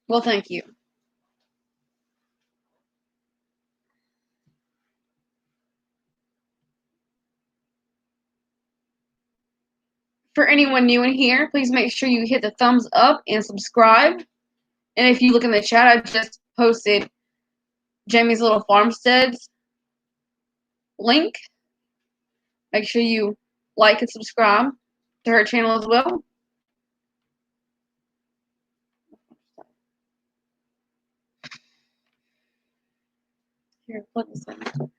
Well, thank you. For anyone new in here, please make sure you hit the thumbs up and subscribe. And if you look in the chat, I just posted Jamie's Little Farmsteads link. Make sure you like and subscribe to her channel as well. Here, plug this in.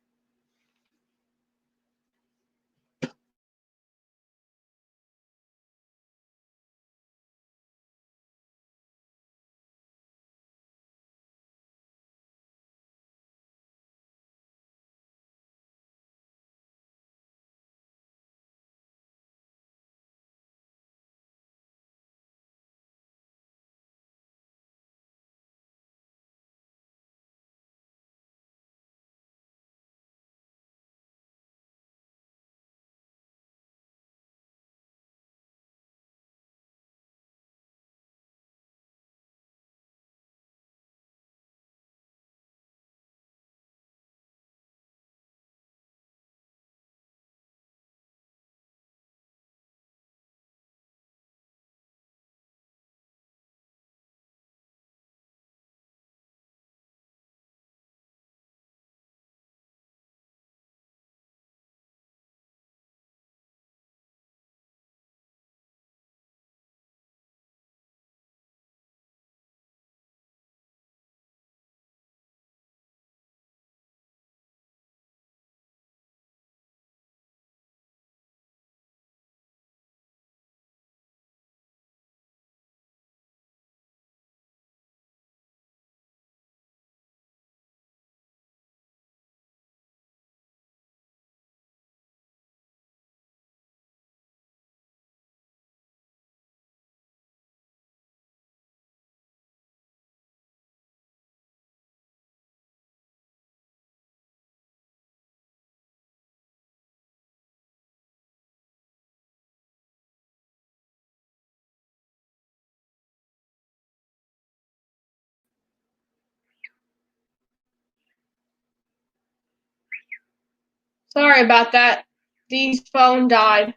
Sorry about that. Dee's phone died.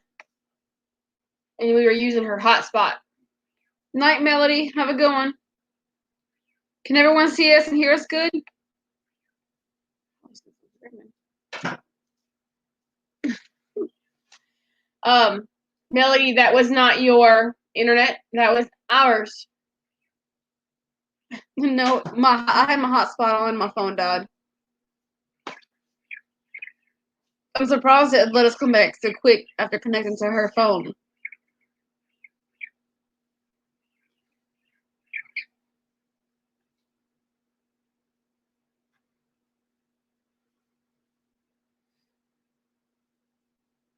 And we were using her hotspot.
Night, Melody. Have a good one. Can everyone see us and hear us good?
Melody, that was not your internet. That was ours.
No, I had my hotspot on. My phone died. I'm surprised it let us come back so quick after connecting to her phone.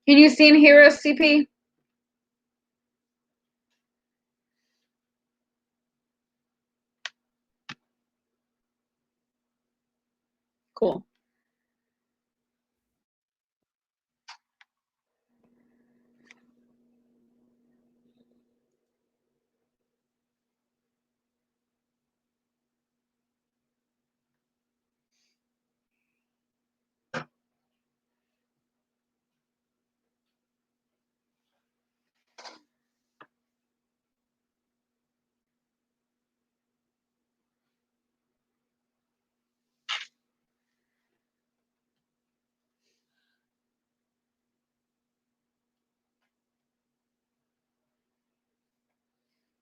Can you see and hear us, CP? Cool.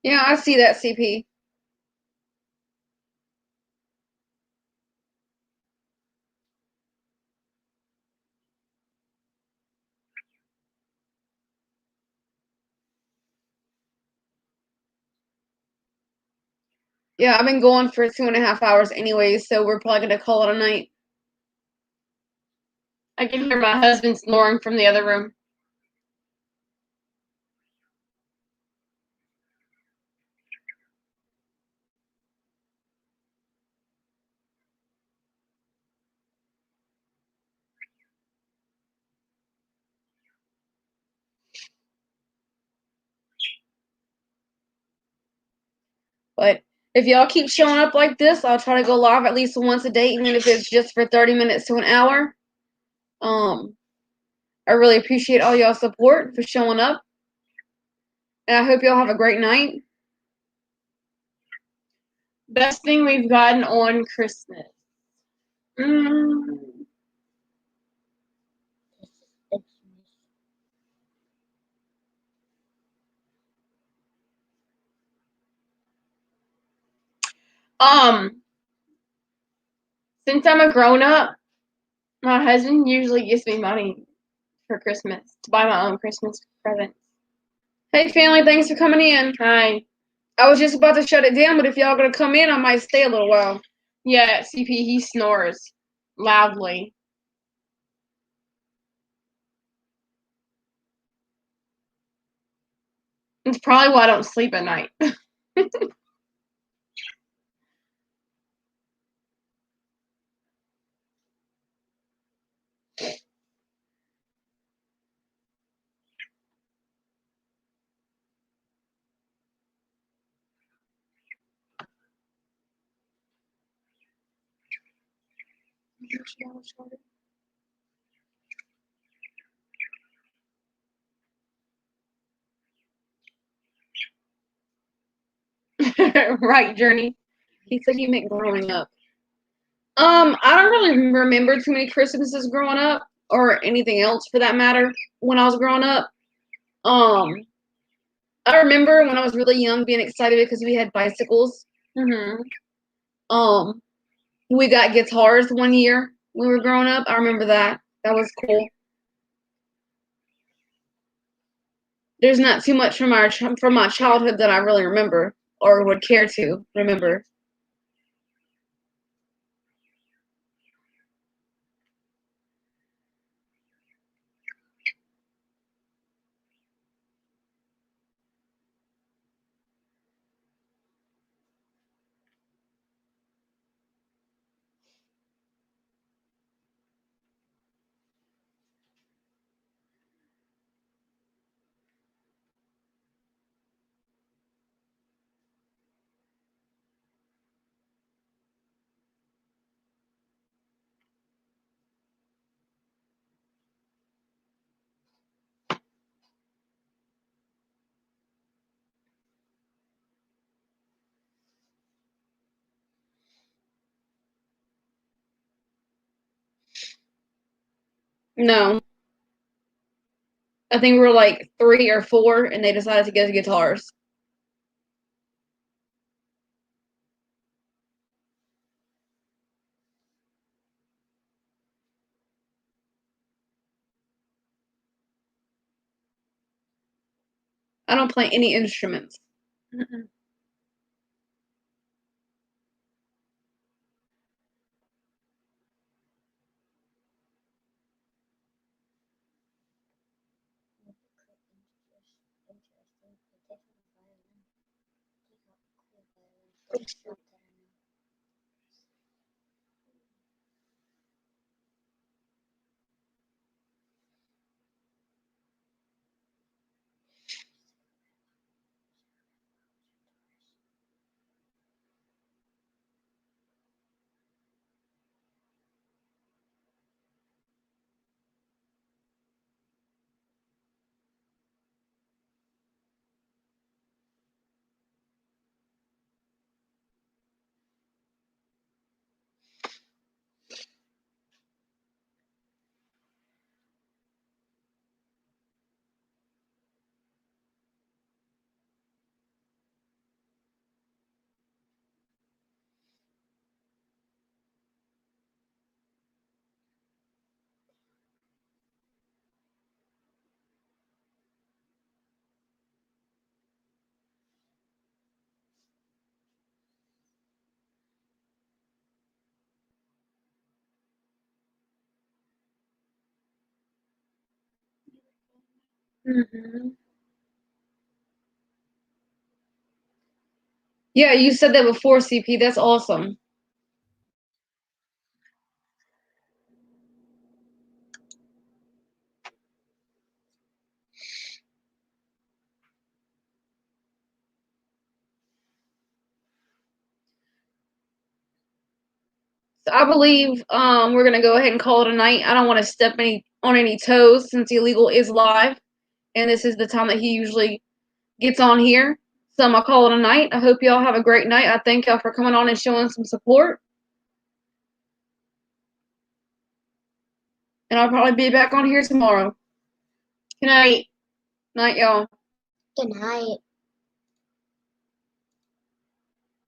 Yeah, I see that, CP. Yeah, I've been going for 2.5 hours anyway, so we're probably gonna call it a night.
I can hear my husband snoring from the other room.
But if y'all keep showing up like this, I'll try to go live at least once a day, even if it's just for 30 minutes to an hour. I really appreciate all y'all support for showing up. And I hope y'all have a great night.
Best thing we've gotten on Christmas. Since I'm a grown up, my husband usually gives me money for Christmas to buy my own Christmas presents.
Hey family, thanks for coming in.
Hi.
I was just about to shut it down, but if y'all gonna come in, I might stay a little while.
Yeah, CP, he snores loudly. It's probably why I don't sleep at night. Right, Journey.
He said he meant growing up. I don't really remember too many Christmases growing up, or anything else for that matter, when I was growing up. I remember when I was really young being excited because we had bicycles.
Mm-hmm.
We got guitars one year when we were growing up. I remember that. That was cool. There's not too much from my childhood that I really remember or would care to remember. No. I think we were like 3 or 4 and they decided to get guitars. I don't play any instruments.
Mm-mm. Mm-hmm.
Yeah, you said that before, CP. That's awesome. So I believe we're gonna go ahead and call it a night. I don't want to step on any toes since Illegal is live, and this is the time that he usually gets on here. So I'm gonna call it a night. I hope y'all have a great night. I thank y'all for coming on and showing some support. And I'll probably be back on here tomorrow.
Good night.
Night, y'all.
Good night.